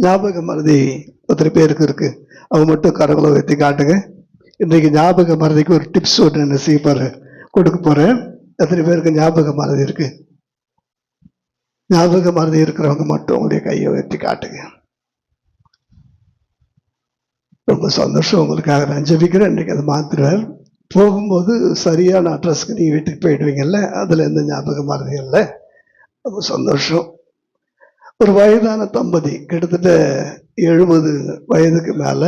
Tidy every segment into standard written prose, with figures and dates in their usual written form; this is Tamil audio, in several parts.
ஞாபக மறதி எத்தனை பேருக்கு இருக்கு? அவங்க மட்டும் கரங்களை வைத்து காட்டுங்க. இன்றைக்கு ஞாபக மறதிக்கு ஒரு டிப்ஸ் ஒன்று என்ன செய்ய போறேன், கொடுக்க போறேன். எத்தனை பேருக்கு ஞாபக மறதி இருக்கு? ஞாபக மறதி இருக்கிறவங்க மட்டும் உங்களுடைய கையை வைத்து காட்டுங்க. ரொம்ப சந்தோஷம், உங்களுக்காக நான் ஜெபிக்கிறேன். இன்றைக்கு அதை மாத்துறார். போகும்போது சரியான அட்ரஸ்க்கு நீங்க வீட்டுக்கு போயிடுவீங்கல்ல, அதுல எந்த ஞாபக மறதி இல்லை. ரொம்ப சந்தோஷம். ஒரு வயதான தம்பதி, கிட்டத்தட்ட 70 வயதுக்கு மேல,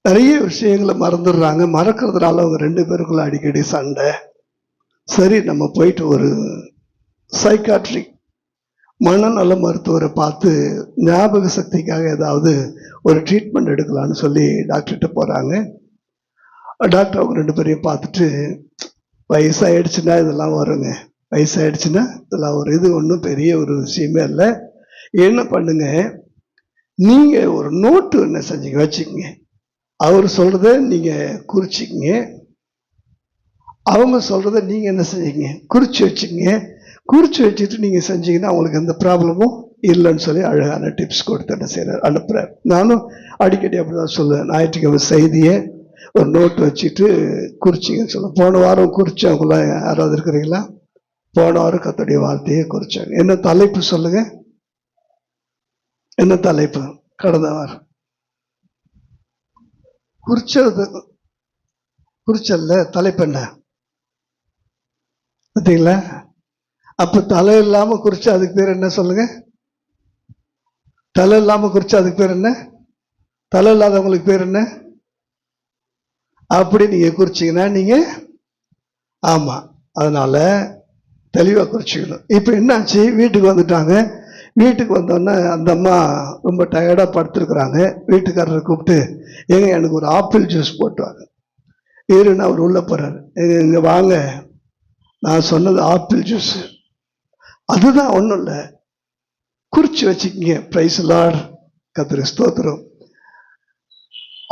நிறைய விஷயங்களை மறந்துடுறாங்க. மறக்கிறதுனால அவங்க 2 பேருக்குள்ள அடிக்கடி சண்டை. சரி, நம்ம போயிட்டு ஒரு சைக்காட்ரிக் மனநல மருத்துவரை பார்த்து ஞாபக சக்திக்காக ஏதாவது ஒரு ட்ரீட்மெண்ட் எடுக்கலான்னு சொல்லி டாக்டர்கிட்ட போறாங்க. டாக்டர் அவங்க 2 பேரையும் பார்த்துட்டு, வயசாயிடுச்சுன்னா இதெல்லாம் வருங்க, வயசாயிடுச்சுன்னா இதெல்லாம் ஒரு இது ஒன்றும் பெரிய ஒரு விஷயமே இல்லை. என்ன பண்ணுங்க, நீங்க ஒரு நோட்டு என்ன செஞ்சீங்க வச்சுக்கங்க. அவர் சொல்றத நீங்க குறிச்சிக்கங்க, அவங்க சொல்றத நீங்க என்ன செஞ்சீங்க குறிச்சு வச்சுக்கங்க. குறிச்சு வச்சுட்டு நீங்க செஞ்சீங்கன்னா அவங்களுக்கு எந்த ப்ராப்ளமும் இல்லைன்னு சொல்லி அழகான டிப்ஸ் கொடுத்து என்ன செய்யறாரு, அனுப்புறாரு. நானும் அடிக்கடி அப்படிதான் சொல்லுவேன். ஞாயிற்றுக்கிழமை செய்தியை ஒரு நோட்டு வச்சுட்டு குறிச்சிங்கன்னு சொல்லுவேன். போன வாரம் குறிச்சவங்கள யாராவது இருக்கிறீங்களா? போன வாரம் கர்த்தருடைய வார்த்தையை குறிச்சாங்க. என்ன தலைப்பு சொல்லுங்க, என்ன தலைப்பு? கடந்த வாரம் குறிச்சது, குறிச்சல்ல தலைப்பு என்ன பார்த்தீங்களா? அப்ப தலை இல்லாம குறிச்சா அதுக்கு பேர் என்ன சொல்லுங்க? தலை இல்லாம குறிச்சா அதுக்கு பேர் என்ன? தலை இல்லாதவங்களுக்கு பேர் என்ன? அப்படி நீங்க குறிச்சிங்கன்னா நீங்க, ஆமா, அதனால தெளிவா குறிச்சிக்கணும். இப்ப என்னாச்சு, வீட்டுக்கு வந்துட்டாங்க. வீட்டுக்கு வந்தோடனே அந்த அம்மா ரொம்ப டயர்டா படுத்துருக்குறாங்க. வீட்டுக்காரரை கூப்பிட்டு, ஏங்க எனக்கு ஒரு ஆப்பிள் ஜூஸ் போட்டு வாங்க. ஏறுன்னு அவர் உள்ள போறாரு. இங்க வாங்க, நான் சொன்னது ஆப்பிள் ஜூஸ். அதுதான், ஒன்றும் இல்லை, குறிச்சு வச்சுக்கிங்க. பிரைஸ் லார்ட், கர்த்தருக்கு ஸ்தோத்திரம்.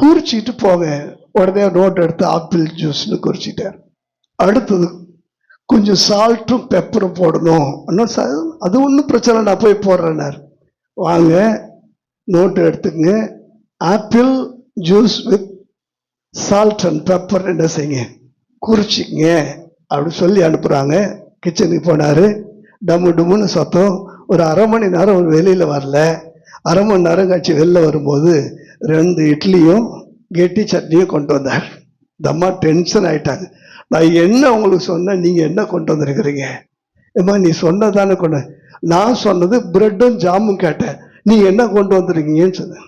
குறிச்சிட்டு போங்க. உடனே நோட் எடுத்து ஆப்பிள் ஜூஸ்னு குறிச்சிட்டார். அடுத்தது கொஞ்சம் சால்ட்டும் பெப்பரும் போடணும். அது ஒன்றும் பிரச்சனை, நான் போய் போடுறேன்னார். வாங்க, நோட்டு எடுத்துங்க, apple juice with salt and pepper என்ன செய்யுங்க, குறிச்சிங்க அப்படி சொல்லி அனுப்புறாங்க. கிச்சனுக்கு போனாரு. டம்மு டும்முன்னு சத்தம். ஒரு அரை மணி நேரம் ஒரு வெளியில வரல. அரை மணி நேரம் கழிச்சு வெளில வரும்போது 2 இட்லியும் கெட்டி சட்னியும் கொண்டு வந்தார். தம்மா டென்ஷன் ஆயிட்டாங்க. நான் என்ன உங்களுக்கு சொன்னேன், நீங்க என்ன கொண்டு வந்திருக்கிறீங்க? ஏமா நீ சொன்னதானே கொண்டு, நான் சொன்னது பிரெட்டும் ஜாமும் கேட்டேன், நீங்க என்ன கொண்டு வந்திருக்கீங்கன்னு சொன்னேன்.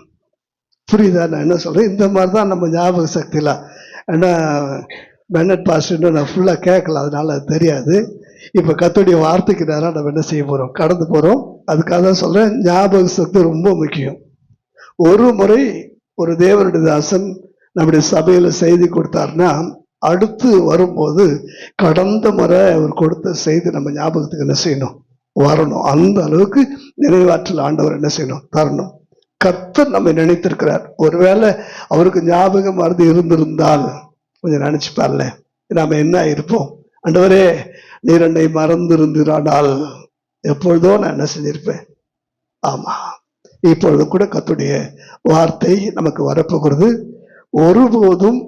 புரியுதா நான் என்ன சொல்றேன்? இந்த மாதிரி தான் நம்ம ஞாபக சக்திலாம். ஏன்னா பென்னட் பாஸ்டர் நான் ஃபுல்லா கேட்கல, அதனால அது தெரியாது. இப்ப கர்த்தருடைய வார்த்தைக்கு நேரம் நம்ம என்ன செய்ய போறோம், கடந்து போறோம். அதுக்காக தான் சொல்றேன், ஞாபக சக்தி ரொம்ப முக்கியம். ஒரு முறை ஒரு தேவனுடைய தாசன் நம்முடைய சபையில செய்தி கொடுத்தாருன்னா, அடுத்து வரும்போது கடந்த முறை அவர் கொடுத்த செய்தி நம்ம ஞாபகத்துக்கு என்ன செய்யணும், வரணும். அந்த அளவுக்கு நினைவாற்றல் ஆண்டவர் என்ன செய்யணும், தரணும். கர்த்தர் நம்ம நினைத்திருக்கிறார். ஒருவேளை அவருக்கு ஞாபகம் மறந்து இருந்திருந்தால் கொஞ்சம் நினைச்சுப்பார்ல, நாம என்ன இருப்போம். ஆண்டவரே, நீர் என்னை மறந்து இருந்திரானால் எப்பொழுதோ நான் என்ன செஞ்சிருப்பேன். ஆமா, இப்பொழுது கூட கர்த்தருடைய வார்த்தை நமக்கு வரப்போகிறது. ஒருபோதும்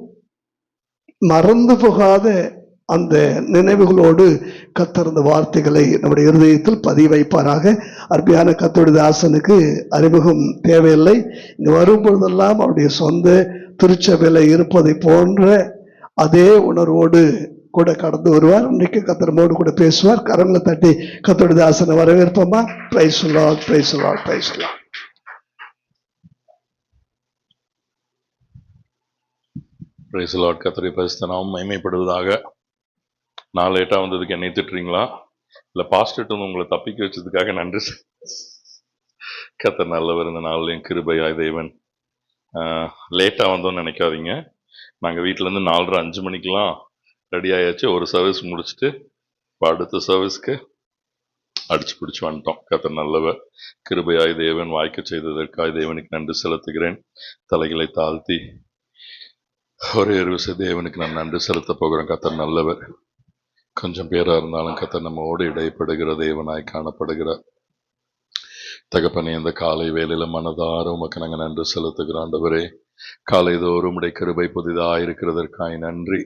மறந்து போகாத அந்த நினைவுகளோடு கர்த்தர் அந்த வார்த்தைகளை நம்முடைய இருதயத்தில் பதிய வைப்பாராக. அருமையான கர்த்தருடைய தாசனுக்கு அறிமுகம் தேவையில்லை. இங்கு வரும்பொழுதெல்லாம் அவருடைய சொந்த திருச்சபையில இருப்பதை போன்ற அதே உணர்வோடு கூட கடந்து வருவார். இன்றைக்கு கர்த்தரோடு கூட பேசுவார். கரங்களை தட்டி கர்த்தருடைய தாசனை வரவேற்போமா? Praise the Lord, praise the Lord, praise the Lord. Praise the Lord. கர்த்தருடைய பரிசுத்த நாமம் மகிமைப்படுவதாக. நான் லேட்டாக வந்ததுக்கு என்னை திட்டுறீங்களா, இல்லை பாஸ்டர்ட்டு உங்களை தப்பிக்க வச்சதுக்காக நன்றி. கர்த்தர் நல்லவர். இந்த நாளில் கிருபையாய் தேவன். லேட்டாக வந்தோன்னு நினைக்காதீங்க. நாங்கள் வீட்டிலேருந்து 4:30 5 மணிக்கெலாம் ரெடி ஆயாச்சு. ஒரு சர்வீஸ் முடிச்சுட்டு இப்போ அடுத்த சர்வீஸ்க்கு அடிச்சு பிடிச்சி வந்துட்டோம். கர்த்தர் நல்லவர். கிருபையாய் தேவன் வாய்க்க செய்ததற்காக தேவனுக்கு நன்றி செலுத்துகிறேன். தலைகளை தாழ்த்தி ஒரே ஒரு விஷயம், தேவனுக்கு நான் நன்றி செலுத்த போகிறேன். கர்த்தர் நல்லவர். கொஞ்சம் பேராக இருந்தாலும் கர்த்தர் நம்மோடு இடைப்படுகிற தேவனாய் காணப்படுகிறார். தகப்பனே, இந்த காலை வேளையில மனதார உமக்கு நாங்கள் நன்றி செலுத்துகிறோம் ஆண்டவரே. காலைதோறும் உடைய கிருபை புதிதாக இருக்கிறதற்காய் நன்றி.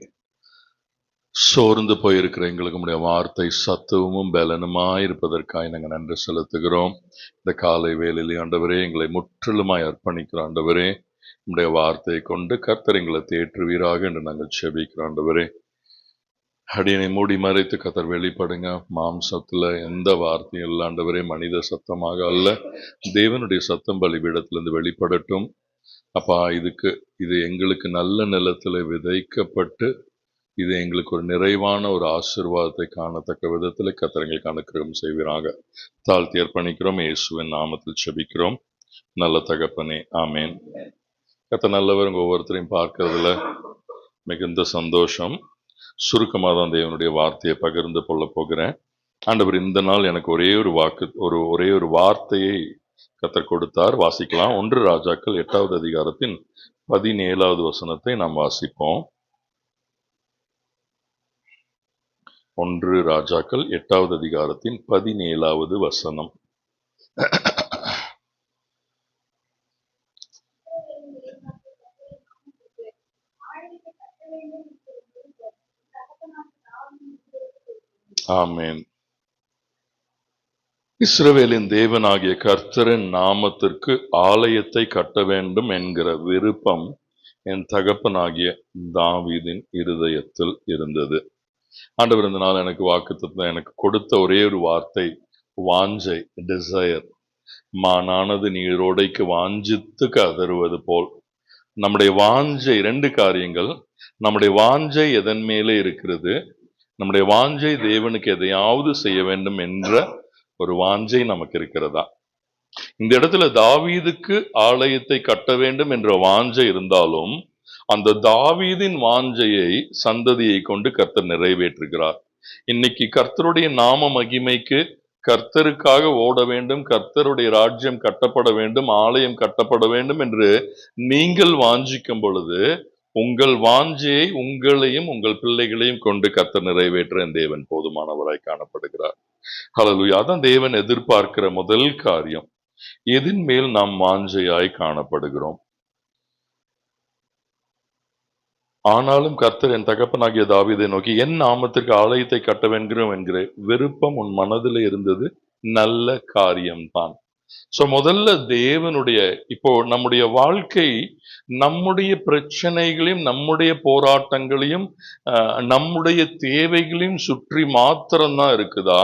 சோர்ந்து போயிருக்கிற எங்களுக்கு உடைய வார்த்தை சத்துவமும் பலனுமாய் இருப்பதற்காய் நாங்கள் நன்றி செலுத்துகிறோம். இந்த காலை வேளையிலே ஆண்டவரே எங்களை முற்றிலுமாய் அர்ப்பணிக்கிறோம் ஆண்டவரே. உடைய வார்த்தையை கொண்டு கர்த்தர் எங்களை தேற்றுவீராக என்று நாங்கள் செபிக்கிறோம் ஆண்டவரே. அடியனை மூடி மறைத்து கர்த்தர் வெளிப்படுங்க. மாம்சத்துல எந்த வார்த்தையும் இல்லை ஆண்டவரே, மனித சத்தமாக அல்ல, தேவனுடைய சத்தம் பலிபீடத்திலிருந்து வெளிப்படட்டும். அப்பா, இது எங்களுக்கு நல்ல நிலத்துல விதைக்கப்பட்டு இது எங்களுக்கு ஒரு நிறைவான ஒரு ஆசீர்வாதத்தை காணத்தக்க விதத்துல கர்த்தர் எங்களுக்கு அனுக்கிரகம் செய்வீராக. தாழ்த்தி அர்ப்பணிக்கிறோம். இயேசுவின் நாமத்தில் செபிக்கிறோம் நல்ல தகப்பனே, ஆமேன். கர்த்தர் நல்லவர். உங்க ஒவ்வொருத்தரையும் பார்க்கறதுல மிகுந்த சந்தோஷம். சுருக்கமாக தான் தேவனுடைய வார்த்தையை பகிர்ந்து கொள்ள போகிறேன். ஆண்டவர் இந்த நாள் எனக்கு ஒரே ஒரு வார்த்தையை கர்த்தர் கொடுத்தார். வாசிக்கலாம். 1 ராஜாக்கள் 8வது அதிகாரத்தின் 17வது வசனத்தை நாம் வாசிப்போம். 1 ராஜாக்கள் 8வது அதிகாரத்தின் 17வது வசனம். ஆமென். இஸ்ரவேலின் தேவனாகிய கர்த்தரின் நாமத்திற்கு ஆலயத்தை கட்ட வேண்டும் என்கிற விருப்பம் என் தகப்பனாகிய தாவீதின் இருதயத்தில் இருந்தது. ஆண்டவர் இந்த நாள் எனக்கு வாக்குத்தத்தம் எனக்கு கொடுத்த ஒரே ஒரு வார்த்தை வாஞ்சை, டிசையர். மானானது நீரோடைக்கு வாஞ்சித்து கதறுவது போல் நம்முடைய வாஞ்சை 2 காரியங்கள். நம்முடைய வாஞ்சை எதன் மேலே இருக்கிறது? நம்முடைய வாஞ்சை தேவனுக்கு எதையாவது செய்ய வேண்டும் என்ற ஒரு வாஞ்சை நமக்கு இருக்கிறதா? இந்த இடத்துல தாவீதுக்கு ஆலயத்தை கட்ட வேண்டும் என்ற வாஞ்சை இருந்தாலும் அந்த தாவீதின் வாஞ்சையை சந்ததியை கொண்டு கர்த்தர் நிறைவேற்றுகிறார். இன்னைக்கு கர்த்தருடைய நாம மகிமைக்கு கர்த்தருக்காக ஓட வேண்டும், கர்த்தருடைய ராஜ்யம் கட்டப்பட வேண்டும், ஆலயம் கட்டப்பட வேண்டும் என்று நீங்கள் வாஞ்சிக்கும் பொழுது உங்கள் வாஞ்சையை உங்களையும் உங்கள் பிள்ளைகளையும் கொண்டு கர்த்தர் நிறைவேற்ற தேவன் போதுமானவராய் காணப்படுகிறார். ஹல்லேலூயா. அதான் தேவன் எதிர்பார்க்கிற முதல் காரியம். எதின் மேல் நாம் வாஞ்சையாய் காணப்படுகிறோம். ஆனாலும் கர்த்தர் என் தகப்பனாகிய தாவீதை நோக்கி என் நாமத்திற்கு ஆலயத்தை கட்ட வேண்டும் என்கிற விருப்பம் உன் மனதில் இருந்தது, நல்ல காரியம்தான். சோ முதல்ல தேவனுடைய இப்போ நம்முடைய வாழ்க்கை நம்முடைய பிரச்சனைகளையும் நம்முடைய போராட்டங்களையும் நம்முடைய தேவைகளையும் சுற்றி மாத்திரம்தான் இருக்குதா,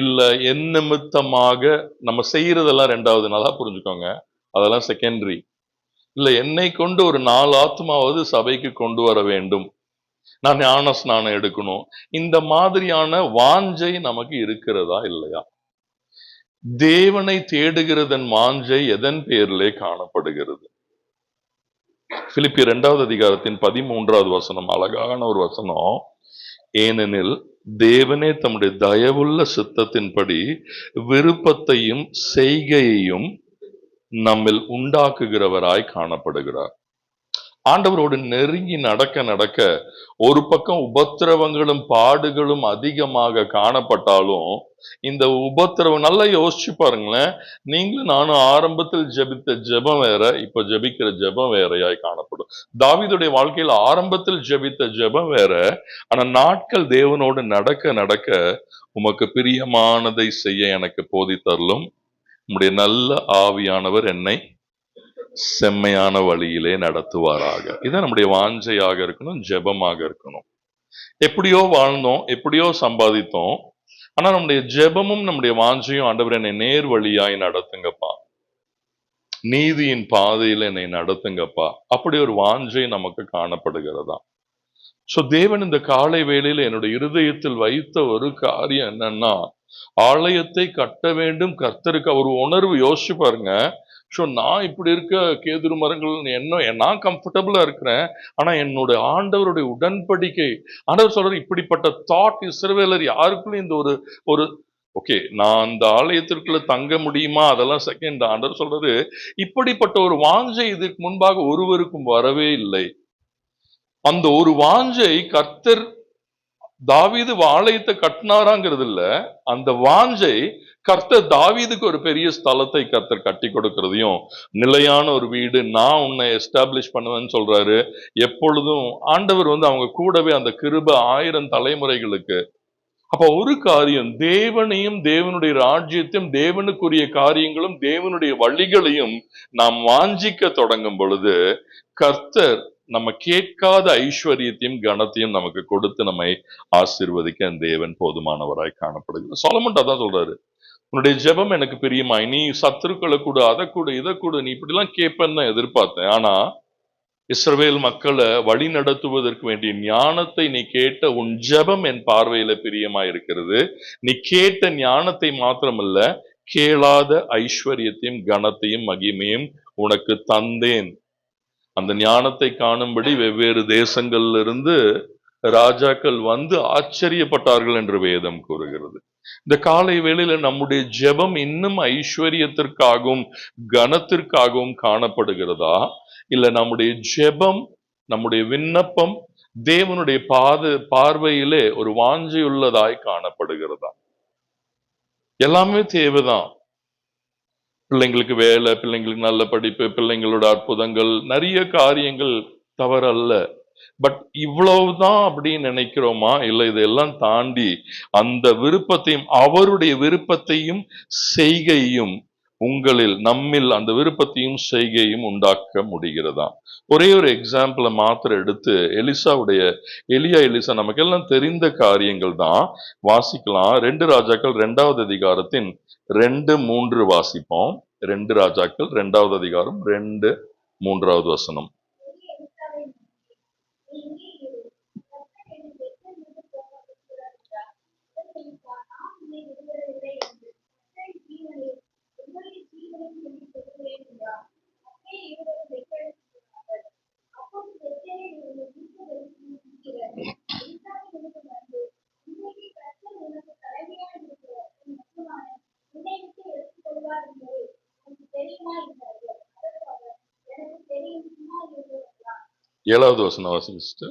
இல்ல என் நிமித்தமாக நம்ம செய்யறதெல்லாம் 2வது? நல்லா புரிஞ்சுக்கோங்க, அதெல்லாம் செகண்டரி. இல்ல என்னை கொண்டு ஒரு 4 ஆத்மாவது சபைக்கு கொண்டு வர வேண்டும், நான் ஞான ஸ்நானம் எடுக்கணும், இந்த மாதிரியான வாஞ்சை நமக்கு இருக்கிறதா இல்லையா? தேவனை தேடுகிறதன் வாஞ்சை எதன் பேரிலே காணப்படுகிறது? பிலிப்பியர் 2வது அதிகாரத்தின் 13வது வசனம் அழகான ஒரு வசனம். ஏனெனில் தேவனே தம்முடைய தயவுள்ள சித்தத்தின்படி விருப்பத்தையும் செய்கையையும் நம்மில் உண்டாக்குகிறவராய் காணப்படுகிறார். ஆண்டவரோடு நெருங்கி நடக்க நடக்க ஒரு பக்கம் உபத்திரவங்களும் பாடுகளும் அதிகமாக காணப்பட்டாலும் இந்த உபத்திரவம் நல்லா யோசிச்சு பாருங்களேன். நீங்களும் நானும் ஆரம்பத்தில் ஜெபித்த ஜெபம் வேற, இப்ப ஜெபிக்கிற ஜெபம் வேறையாய் காணப்படும். தாவீதுடைய வாழ்க்கையில் ஆரம்பத்தில் ஜெபித்த ஜெபம் வேற, ஆனா நாட்கள் தேவனோடு நடக்க நடக்க உமக்கு பிரியமானதை செய்ய எனக்கு போதித்தருளும், உம்முடைய நல்ல ஆவியானவர் என்னை செம்மையான வழியிலே நடத்துவாராக. இதான் நம்முடைய வாஞ்சையாக இருக்கணும், ஜெபமாக இருக்கணும். எப்படியோ வாழ்ந்தோம், எப்படியோ சம்பாதித்தோம், ஆனா நம்முடைய ஜெபமும் நம்முடைய வாஞ்சையும் ஆண்டவர் என்னை நேர் வழியாய் நடத்துங்கப்பா, நீதியின் பாதையில் என்னை நடத்துங்கப்பா, அப்படி ஒரு வாஞ்சை நமக்கு காணப்படுகிறதா? சோ தேவன் இந்த காலை வேளையில் என்னுடைய இருதயத்தில் வைத்த ஒரு காரியம் என்னன்னா, ஆலயத்தை கட்ட வேண்டும் கர்த்தருக்கு. ஒரு உணர்வு. யோசிச்சு பாருங்க. ஸோ நான் இப்படி இருக்க கேதுரு மரங்கள் நான் கம்ஃபர்டபுளா இருக்கிறேன், ஆனா என்னுடைய ஆண்டவருடைய உடன்படிக்கை, ஆண்டவர் சொல்றாரு இப்படிப்பட்ட தாட் இஸ்ரவேலர் யாருக்குள்ள இந்த ஒரு ஓகே நான் அந்த ஆலயத்திற்குள்ள தங்க முடியுமா, அதெல்லாம் செகண்ட். ஆண்டவர் சொல்றது இப்படிப்பட்ட ஒரு வாஞ்சை இதுக்கு முன்பாக ஒருவருக்கும் வரவே இல்லை. அந்த ஒரு வாஞ்சை கர்த்தர் தாவீது ஆலயத்தை கட்டினாராங்கிறது இல்ல, அந்த வாஞ்சை கர்த்தர் தாவீதுக்கு ஒரு பெரிய ஸ்தலத்தை கர்த்தர் கட்டி கொடுக்கிறதையும், நிலையான ஒரு வீடு, நான் உன்னை எஸ்டாப்ளிஷ் பண்ணுவேன்னு சொல்றாரு. எப்பொழுதும் ஆண்டவர் அவங்க கூடவே அந்த கிருபை 1000 தலைமுறைகளுக்கு. அப்ப ஒரு காரியம், தேவனையும் தேவனுடைய ராஜ்யத்தையும் தேவனுக்குரிய காரியங்களும் தேவனுடைய வழிகளையும் நாம் வாஞ்சிக்க தொடங்கும் பொழுது, கர்த்தர் நம்ம கேட்காத ஐஸ்வர்யத்தையும் கனத்தையும் நமக்கு கொடுத்து நம்மை ஆசீர்வதிக்க தேவன் போதுமானவராய் காணப்படுகிறது. சொலமன் அதான் சொல்றாரு, உன்னுடைய ஜெபம் எனக்கு பிரியமாய், நீ சத்துருக்களை கூட, அதை கூட, இதை கூட, நீ இப்படிலாம் கேட்பேன்னு தான் எதிர்பார்த்தேன். ஆனா இஸ்ரவேல் மக்களை வழி நடத்துவதற்கு வேண்டிய ஞானத்தை நீ கேட்ட உன் ஜெபம் என் பார்வையில பிரியமாய் இருக்கிறது. நீ கேட்ட ஞானத்தை மாத்திரமல்ல, கேளாத ஐஸ்வர்யத்தையும் கனத்தையும் மகிமையும் உனக்கு தந்தேன். அந்த ஞானத்தை காணும்படி வெவ்வேறு தேசங்கள்ல இருந்து ராஜாக்கள் வந்து ஆச்சரியப்பட்டார்கள் என்று வேதம் கூறுகிறது. இந்த காலை வேளையில நம்முடைய ஜெபம் இன்னும் ஐஸ்வர்யத்திற்காகவும் கனத்திற்காகவும் காணப்படுகிறதா, இல்ல நம்முடைய ஜெபம், நம்முடைய விண்ணப்பம் தேவனுடைய பார்வையிலே ஒரு வாஞ்சையுள்ளதாய் காணப்படுகிறதா? எல்லாமே தேவைதான். பிள்ளைங்களுக்கு வேலை, பிள்ளைங்களுக்கு நல்ல படிப்பு, பிள்ளைங்களோட அற்புதங்கள், நிறைய காரியங்கள் தவறல்ல. பட் இவ்வளவுதான் அப்படின்னு நினைக்கிறோமா? இல்ல இதெல்லாம் தாண்டி அந்த விருப்பத்தையும், அவருடைய விருப்பத்தையும் செய்கையும் உங்களில், நம்மில் அந்த விருப்பத்தையும் செய்கையும் உண்டாக்க முடிகிறதா? ஒரே ஒரு எக்ஸாம்பிளை மாத்திரம் எடுத்து, எலிசா நமக்கு எல்லாம் தெரிந்த காரியங்கள் தான், வாசிக்கலாம். 2 ராஜாக்கள் 2வது அதிகாரத்தின் 2-3 வாசிப்போம். 2 ராஜாக்கள் 2வது அதிகாரம் 2-3 வசனம். ஏழாவது வசனம் வாசிச்சுட்டு,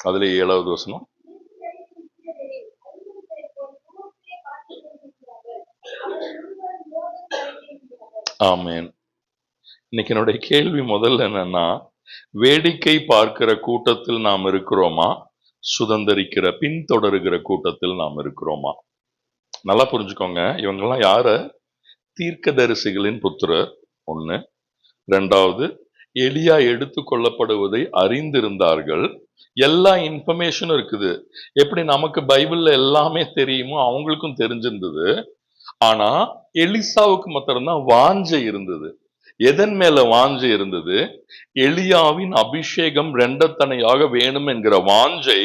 அதுல 7வது வசனம். ஆமென். இன்னைக்கு என்னுடைய கேள்வி முதல்ல என்னன்னா, வேடிக்கை பார்க்கிற கூட்டத்தில் நாம் இருக்கிறோமா, சுதந்திரிக்கிற பின்தொடருகிற கூட்டத்தில் நாம் இருக்கிறோமா? நல்லா புரிஞ்சுக்கோங்க. இவங்கெல்லாம் யார? தீர்க்கதரிசிகளின் புத்திரர். 1. 2வது, எலியா எடுத்துக்கொள்ளப்படுவதை அறிந்திருந்தார்கள். எல்லா இன்ஃபர்மேஷனும் இருக்குது. எப்படி நமக்கு பைபிள்ல எல்லாமே தெரியுமோ அவங்களுக்கும் தெரிஞ்சிருந்தது. ஆனா எலிசாவுக்கு மாத்திரம்தான் வாஞ்சை இருந்தது. எதன் மேல வாஞ்சை இருந்தது? எலியாவின் அபிஷேகம் 2 தனையாக வேணும் என்கிற வாஞ்சை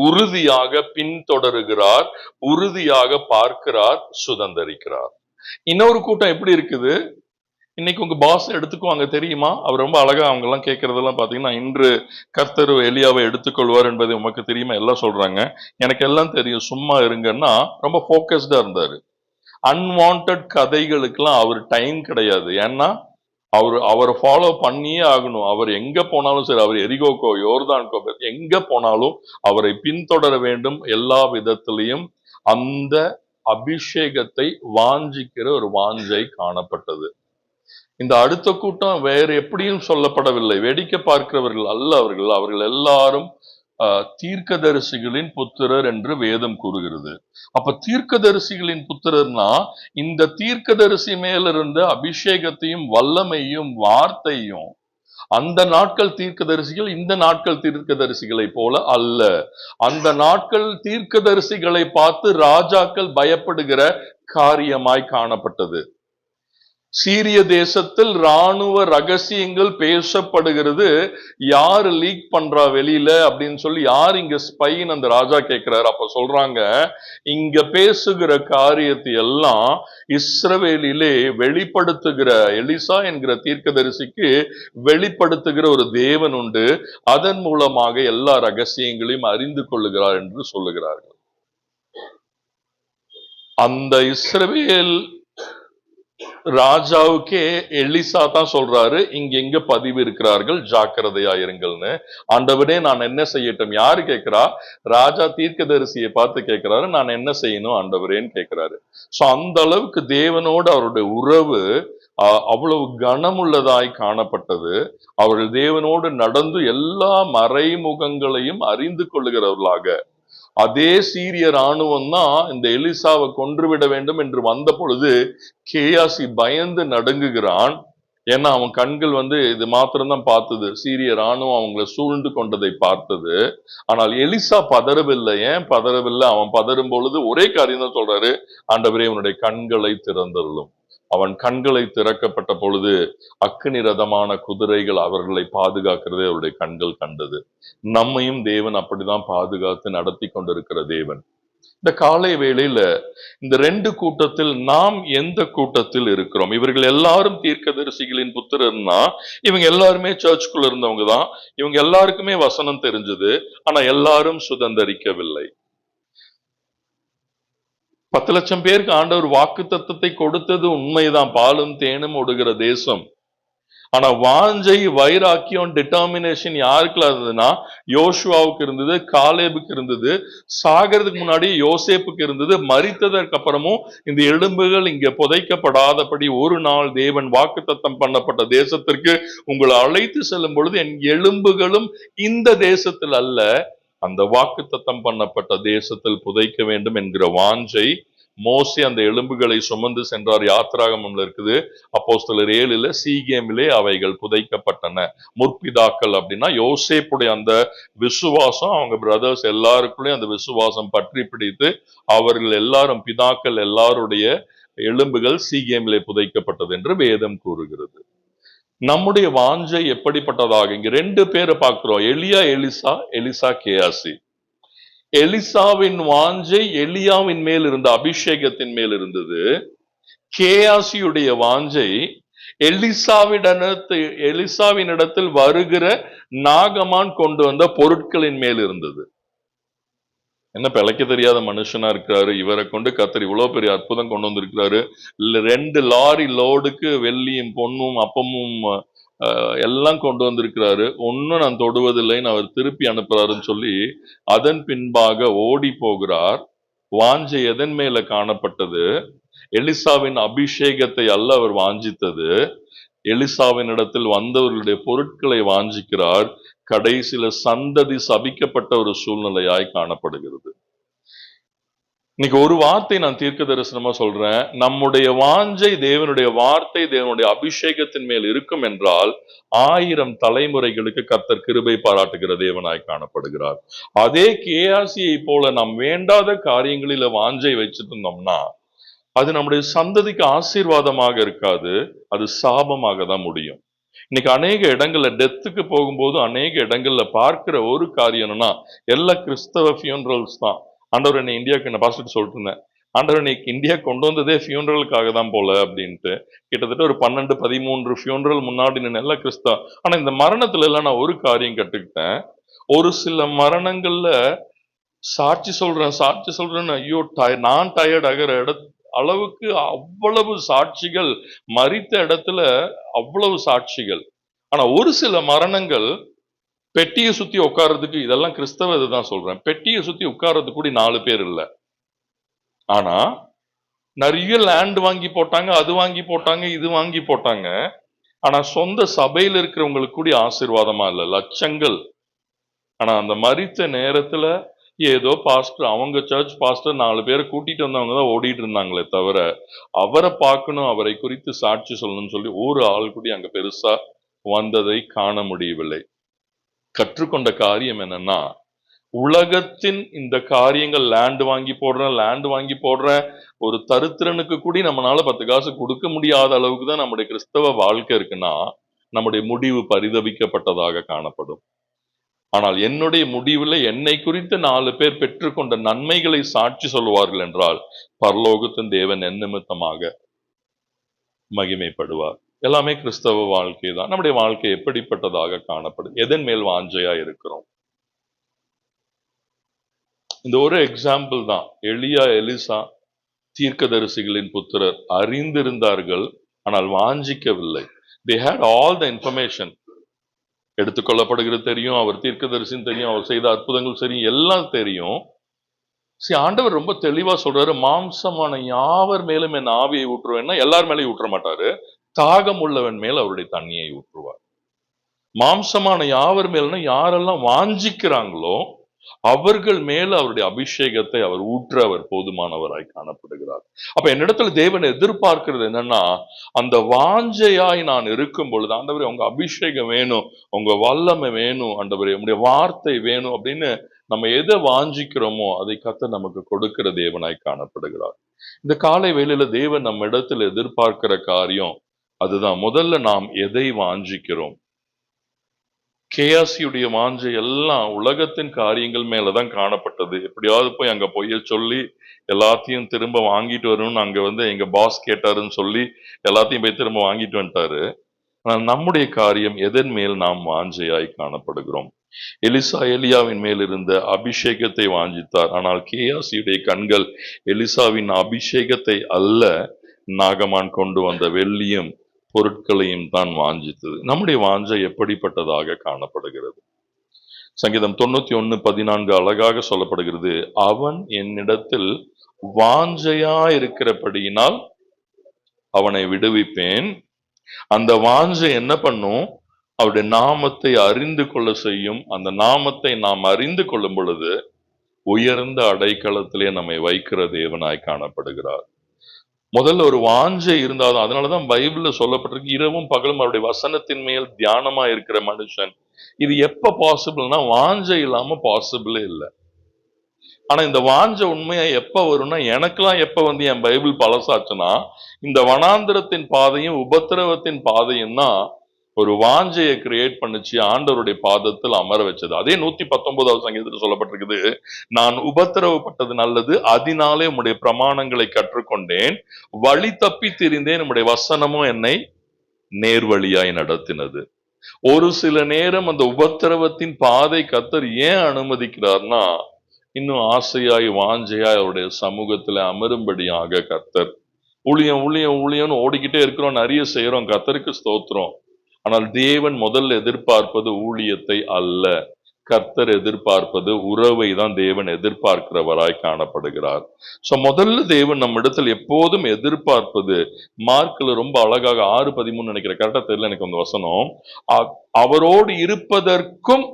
உறுதியாக பின்தொடருகிறார், உறுதியாக பார்க்கிறார், சுதந்திரிக்கிறார். இன்னொரு கூட்டம் எப்படி இருக்குது? இன்னைக்கு உங்க பாஸ் எடுத்துக்குவாங்க தெரியுமா? அவர் ரொம்ப அழகா அவங்க எல்லாம் கேட்கறதெல்லாம் பாத்தீங்கன்னா, இன்று கர்த்தர் எலியாவை எடுத்துக்கொள்வார் என்பதை உமக்கு தெரியுமா? எல்லாம் சொல்றாங்க. எனக்கு எல்லாம் தெரியும், சும்மா இருங்கன்னா ரொம்ப போக்கஸ்டா இருந்தாரு. அன்வான்ட் கதைகளுக்கெல்லாம் அவர் டைம் கிடையாது. ஏன்னா அவரை ஃபாலோ பண்ணியே ஆகணும். அவர் எங்க போனாலும் சரி, அவர் எரிகோக்கோ யோர்தான்கோ எங்க போனாலும் அவரை பின்தொடர வேண்டும். எல்லா விதத்திலையும் அந்த அபிஷேகத்தை வாஞ்சிக்கிற ஒரு வாஞ்சை காணப்பட்டது. இந்த அடுத்த கூட்டம் வேறு எப்படியும் சொல்லப்படவில்லை. வேடிக்கை பார்க்கிறவர்கள் அல்ல அவர்கள் எல்லாரும் தீர்க்கதரிசிகளின் புத்திரர் என்று வேதம் கூறுகிறது. அப்ப தீர்க்கதரிசிகளின் புத்திரர்னா, இந்த தீர்க்கதரிசி மேலிருந்த அபிஷேகத்தையும் வல்லமையும் வார்த்தையும் அந்த நாட்கள் தீர்க்கதரிசிகள் இந்த நாட்கள் தீர்க்கதரிசிகளை போல அல்ல. அந்த நாட்கள் தீர்க்கதரிசிகளை பார்த்து ராஜாக்கள் பயப்படுகிற காரியமாய் காணப்பட்டது. சீரிய தேசத்தில் ராணுவ ரகசியங்கள் பேசப்படுகிறது. யாரு லீக் பண்றா வெளியில அப்படின்னு சொல்லி, யார் இங்க ஸ்பைன்னு அந்த ராஜா கேட்கிறாரு. அப்ப சொல்றாங்க, இங்க பேசுகிற காரியத்தை எல்லாம் இஸ்ரவேலிலே வெளிப்படுத்துகிற எலிசா என்கிற தீர்க்கதரிசிக்கு வெளிப்படுத்துகிற ஒரு தேவன் உண்டு. அதன் மூலமாக எல்லா ரகசியங்களையும் அறிந்து கொள்ளுகிறார் என்று சொல்லுகிறார்கள். அந்த இஸ்ரவேல் ராஜாவுக்கே எலிசா தான் சொல்றாரு, இங்க எங்க பதிவு இருக்கிறார்கள், ஜாக்கிரதையா இருங்கள்னு. ஆண்டவரே நான் என்ன செய்யட்டும்? யாரு கேட்கிறா? ராஜா தீர்க்கதரிசியை பார்த்து கேட்கிறாரு, நான் என்ன செய்யணும் ஆண்டவரேன்னு கேட்கிறாரு. சோ அந்த அளவுக்கு தேவனோடு அவருடைய உறவு அவ்வளவு கனமுள்ளதாய் காணப்பட்டது. அவர்கள் தேவனோடு நடந்து எல்லா மறைமுகங்களையும் அறிந்து கொள்ளுகிறவர்களாக. அதே சீரிய ராணுவம் தான் இந்த எலிசாவை கொன்றுவிட வேண்டும் என்று வந்த பொழுது கேயாசி பயந்து நடுங்குகிறான். ஏன்னா அவன் கண்கள் இது மாத்திரம்தான் பார்த்தது, சீரிய ராணுவம் அவங்களை சூழ்ந்து கொண்டதை பார்த்தது. ஆனால் எலிசா பதறவில்லை. ஏன் பதறவில்லை? அவன் பதறும் பொழுது ஒரே காரியம் தான் சொல்றாரு, ஆண்டவரே உன்னுடைய கண்களை திறந்தருளும். அவன் கண்களை திறக்கப்பட்ட பொழுது அக்கினி ரதமான குதிரைகள் அவர்களை பாதுகாக்கிறதே அவருடைய கண்கள் கண்டது. நம்மையும் தேவன் அப்படிதான் பாதுகாத்து நடத்தி கொண்டிருக்கிற தேவன். இந்த காலை வேளையில இந்த ரெண்டு கூட்டத்தில் நாம் எந்த கூட்டத்தில் இருக்கிறோம்? இவர்கள் எல்லாரும் தீர்க்கதரிசிகளின் புத்திரர்னா இவங்க எல்லாருமே சர்ச்சுக்குள்ள இருந்தவங்க தான். இவங்க எல்லாருக்குமே வசனம் தெரிஞ்சது. ஆனா எல்லாரும் சுதந்தரிக்கவில்லை. 10 லட்சம் பேருக்கு ஆண்டவர் வாக்கு தத்தத்தை கொடுத்தது உண்மைதான், பாலும் தேனும் ஓடுகிற தேசம். ஆனா வாஞ்சை, வைராக்கியம், டிட்டர்மினேஷன் யாருக்குள்ள இருந்ததுன்னா யோசுவாவுக்கு இருந்தது, காலேபுக்கு இருந்தது, சாகிறதுக்கு முன்னாடி யோசேப்புக்கு இருந்தது. மரித்ததற்கு அப்புறமும் இந்த எலும்புகள் இங்க புதைக்கப்படாதபடி ஒரு நாள் தேவன் வாக்குத்தத்தம் பண்ணப்பட்ட தேசத்திற்கு உங்களை அழைத்து செல்லும் பொழுது என் எலும்புகளும் இந்த தேசத்தில் அல்ல, அந்த வாக்குத்தத்தம் பண்ணப்பட்ட தேசத்தில் புதைக்க வேண்டும் என்கிற வாஞ்சை. மோசே அந்த எலும்புகளை சுமந்து சென்றார். யாத்திராகமம்ல இருக்குது. அப்போஸ்தலர் 7 சீகேமிலே அவைகள் புதைக்கப்பட்டன. முற்பிதாக்கள் அப்படின்னா யோசேப்புடைய அந்த விசுவாசம், அவங்க பிரதர்ஸ் எல்லாருக்குள்ளேயும் அந்த விசுவாசம் பற்றி பிடித்து அவர்கள் எல்லாரும், பிதாக்கள் எல்லாருடைய எலும்புகள் சீகேமிலே புதைக்கப்பட்டது என்று வேதம் கூறுகிறது. நம்முடைய வாஞ்சை எப்படிப்பட்டதாக? இங்க 2 பேரை பார்க்கிறோம், எலியா, எலிசா, எலிசா கேயாசி. எலிசாவின் வாஞ்சை எலியாவின் மேல் இருந்த அபிஷேகத்தின் மேல் இருந்தது. கேயாசியுடைய வாஞ்சை எலிசாவின் இடத்தில் வருகிற நாகமான் கொண்டு வந்த பொருட்களின் மேல் இருந்தது. என்ன பிழைக்க தெரியாத மனுஷனா இருக்கிறாரு, இவரை கொண்டு கர்த்தர் இவ்வளவு பெரிய அற்புதம் கொண்டு வந்திருக்கிறாரு. 2 லாரி லோடுக்கு வெள்ளியும் பொன்னும் அப்பமும் எல்லாம் கொண்டு வந்திருக்கிறாரு, ஒன்னும் நான் தொடுவதில்லைன்னு அவர் திருப்பி அனுப்புறாருன்னு சொல்லி அதன் பின்பாக ஓடி போகிறார். வாஞ்சை எதன் மேல காணப்பட்டது? எலிசாவின் அபிஷேகத்தை அல்ல அவர் வாஞ்சித்தது, எலிசாவின் இடத்தில் வந்தவர்களுடைய பொருட்களை வாஞ்சிக்கிறார். கடைசியில சந்ததி சபிக்கப்பட்ட ஒரு சூழ்நிலையாய் காணப்படுகிறது. இன்னைக்கு ஒரு வார்த்தை நான் தீர்க்க தரிசனமா சொல்றேன், நம்முடைய வாஞ்சை தேவனுடைய வார்த்தை, தேவனுடைய அபிஷேகத்தின் மேல் இருக்கும் என்றால் 1000 தலைமுறைகளுக்கு கர்த்தர் கிருபை பாராட்டுகிற தேவனாய் காணப்படுகிறார். அதே கேயாசியை போல நாம் வேண்டாத காரியங்களில வாஞ்சை வச்சுட்டு இருந்தோம்னா அது நம்முடைய சந்ததிக்கு ஆசீர்வாதமாக இருக்காது, அது சாபமாக தான் முடியும். இன்னைக்கு அநேக இடங்கள்ல டெத்துக்கு போகும்போது அநேக இடங்கள்ல பார்க்கிற ஒரு காரியம் என்னன்னா, எல்லா கிறிஸ்தவ ஃபியூனரல்ஸ் தான். ஆண்டவர் என்னை இந்தியாவுக்கு என்ன பாஸ்டர் சொல்லிட்டு இருந்தேன், ஆண்டவர் இன்னைக்கு இந்தியா கொண்டு வந்ததே ஃபியூனரலுக்காக தான் போல அப்படின்ட்டு. கிட்டத்தட்ட ஒரு 12-13 ஃபியூனரல் முன்னாடி நல்ல கிறிஸ்தவ. ஆனா இந்த மரணத்துல எல்லாம் நான் ஒரு காரியம் கற்றுக்கிட்டேன், ஒரு சில மரணங்கள்ல சாட்சி சொல்றேன்னு ஐயோ நான் டயர்ட் ஆகிற அளவுக்கு அவ்வளவு சாட்சிகள், மரித்த இடத்துல அவ்வளவு சாட்சிகள். ஆனா ஒரு சில மரணங்கள் பெட்டியை சுத்தி உட்கார்றதுக்கு, இதெல்லாம் கிறிஸ்தவ இதுதான் சொல்றேன், பெட்டியை சுத்தி உட்கார்றதுக்கு கூட 4 பேர் இல்ல. ஆனா நிறைய லேண்ட் வாங்கி போட்டாங்க, அது வாங்கி போட்டாங்க, இது வாங்கி போட்டாங்க. ஆனா சொந்த சபையில் இருக்கிறவங்களுக்கு கூட ஆசீர்வாதமா இல்ல, லட்சங்கள். ஆனா அந்த மரித்த நேரத்துல ஏதோ பாஸ்டர், அவங்க சர்ச் பாஸ்டர் 4 பேரை கூட்டிட்டு வந்தவங்க தான் ஓடிட்டு இருந்தாங்களே தவிர அவரை பார்க்கணும், அவரை குறித்து சாட்சி சொல்லணும்னு சொல்லி ஒரு ஆள் கூட அங்க பெருசா வந்ததை காண முடியவில்லை. கற்றுக்கொண்ட காரியம் என்னன்னா, உலகத்தின் இந்த காரியங்கள், லேண்ட் வாங்கி போடுறேன் ஒரு தரித்திரனுக்கு கூட நம்மளால 10 காசு கொடுக்க முடியாத அளவுக்கு தான் நம்முடைய கிறிஸ்தவ வாழ்க்கை இருக்குன்னா நம்முடைய முடிவு பரிதபிக்கப்பட்டதாக காணப்படும். ஆனால் என்னுடைய முடிவில் என்னை குறித்து 4 பேர் பெற்றுக்கொண்ட நன்மைகளை சாட்சி சொல்லுவார்கள் என்றால் பரலோகத்தின் தேவன் என் நிமித்தமாக மகிமைப்படுவார். எல்லாமே கிறிஸ்தவ வாழ்க்கை தான். நம்முடைய வாழ்க்கை எப்படிப்பட்டதாக காணப்படும்? எதன் மேல் வாஞ்சையா இருக்கிறோம்? இந்த ஒரு எக்ஸாம்பிள் தான். எலியா, எலிசா தீர்க்கதரிசிகளின் புத்திரர், அறிந்திருந்தார்கள், ஆனால் வாஞ்சிக்கவில்லை. they had all the information. எடுத்துக்கொள்ளப்படுகிறது தெரியும், அவர் தீர்க்கதரிசின்னு தெரியும், அவர் செய்த அற்புதங்கள் சரி, எல்லாம் தெரியும். சரி, ஆண்டவர் ரொம்ப தெளிவா சொல்றாரு, மாம்சமான யாவர் மேலும் என் ஆவியை ஊற்றுவேன்னா எல்லார் மேலேயும் ஊற்ற மாட்டாரு, தாகம் உள்ளவன் மேல் அவருடைய தண்ணியை ஊற்றுவார். மாம்சமான யாவர் மேல்னா யாரெல்லாம் வாஞ்சிக்கிறாங்களோ அவர்கள் மேல அவருடைய அபிஷேகத்தை அவர் ஊற்ற அவர் போதுமானவராய் காணப்படுகிறார். அப்ப என்னிடத்துல தேவன் எதிர்பார்க்கிறது என்னன்னா, அந்த வாஞ்சையாய் நான் இருக்கும் பொழுது, ஆண்டவரே உங்க அபிஷேகம் வேணும், உங்க வல்லமை வேணும், ஆண்டவரே உங்களுடைய வார்த்தை வேணும் அப்படின்னு நம்ம எதை வாஞ்சிக்கிறோமோ அதை கர்த்தர் நமக்கு கொடுக்கிற தேவனாய் காணப்படுகிறார். இந்த காலை வேளையில தேவன் நம்ம இடத்துல எதிர்பார்க்கிற காரியம் அதுதான். முதல்ல நாம் எதை வாஞ்சிக்கிறோம்? கேயாசியுடைய வாஞ்சை எல்லாம் உலகத்தின் காரியங்கள் மேலதான் காணப்பட்டது. எப்படியாவது போய் அங்க பொய்ய சொல்லி எல்லாத்தையும் திரும்ப வாங்கிட்டு வரணும்னு அங்க எங்க பாஸ் கேட்டாருன்னு சொல்லி எல்லாத்தையும் போய் திரும்ப வாங்கிட்டு வந்துட்டாரு. ஆனால் நம்முடைய காரியம் எதன் மேல் நாம் வாஞ்சையாய் காணப்படுகிறோம்? எலிசா எலியாவின் மேல் இருந்த அபிஷேகத்தை வாஞ்சித்தார். ஆனால் கேயாசியுடைய கண்கள் எலிசாவின் அபிஷேகத்தை அல்ல, நாகமான் கொண்டு வந்த வெள்ளியும் பொருட்களையும் தான் வாஞ்சித்தது. நம்முடைய வாஞ்சை எப்படிப்பட்டதாக காணப்படுகிறது? சங்கீதம் 91:14 அழகாக சொல்லப்படுகிறது, அவன் என்னிடத்தில் வாஞ்சையா இருக்கிறபடியினால் அவனை விடுவிப்பேன். அந்த வாஞ்சை என்ன பண்ணும்? அவருடைய நாமத்தை அறிந்து கொள்ள செய்யும். அந்த நாமத்தை நாம் அறிந்து கொள்ளும் பொழுது உயர்ந்த அடைக்கலத்திலே நம்மை வைக்கிற தேவனாய் காணப்படுகிறார். முதல்ல ஒரு வாஞ்சை இருந்தாலும், அதனாலதான் பைபிள்ல சொல்லப்பட்டிருக்கு, இரவும் பகலும் அவருடைய வசனத்தின் மேல் தியானமா இருக்கிற மனுஷன். இது எப்ப பாசிபிள்னா, வாஞ்சை இல்லாம பாசிபிளே இல்லை. ஆனா இந்த வாஞ்சை உண்மையா எப்ப வரும்னா, எனக்கெல்லாம் எப்ப என் பைபிள் பழசாச்சுன்னா, இந்த வனாந்திரத்தின் பாதையும் உபத்திரவத்தின் பாதையும் தான் ஒரு வாஞ்சையை கிரியேட் பண்ணிச்சு, ஆண்டவருடைய பாதத்தில் அமர வச்சது. அதே 119வது சங்கீதத்தில் சொல்லப்பட்டிருக்குது, நான் உபத்திரவப்பட்டது நல்லது, அதனாலே உம்முடைய பிரமாணங்களை கற்றுக்கொண்டேன், வழி தப்பி திரிந்தேன், உம்முடைய வசனமும் என்னை நேர்வழியாய் நடத்தினது. ஒரு சில நேரம் அந்த உபத்திரவத்தின் பாதை கர்த்தர் ஏன் அனுமதிக்கிறார்னா, இன்னும் ஆசையாய் வாஞ்சையாய் அவருடைய சமூகத்துல அமரும்படியாக கர்த்தர். ஊழியம் ஊழியம் ஊழியம்னு ஓடிக்கிட்டே இருக்கிறோம், நிறைய செய்யறோம், கர்த்தருக்கு ஸ்தோத்திரம். ஆனால் தேவன் முதல்ல எதிர்பார்ப்பது ஊழியத்தை அல்ல, கர்த்தர் எதிர்பார்ப்பது உறவை தான் தேவன் எதிர்பார்க்கிறவராய் காணப்படுகிறார். சோ முதல்ல தேவன் நம்ம இடத்தில் எப்போதும் எதிர்பார்ப்பது, மார்க்ல ரொம்ப அழகாக 6:13 நினைக்கிறேன், கரெக்டா தெரியல எனக்கு அந்த வசனம், அவரோடு இருப்பதற்கும்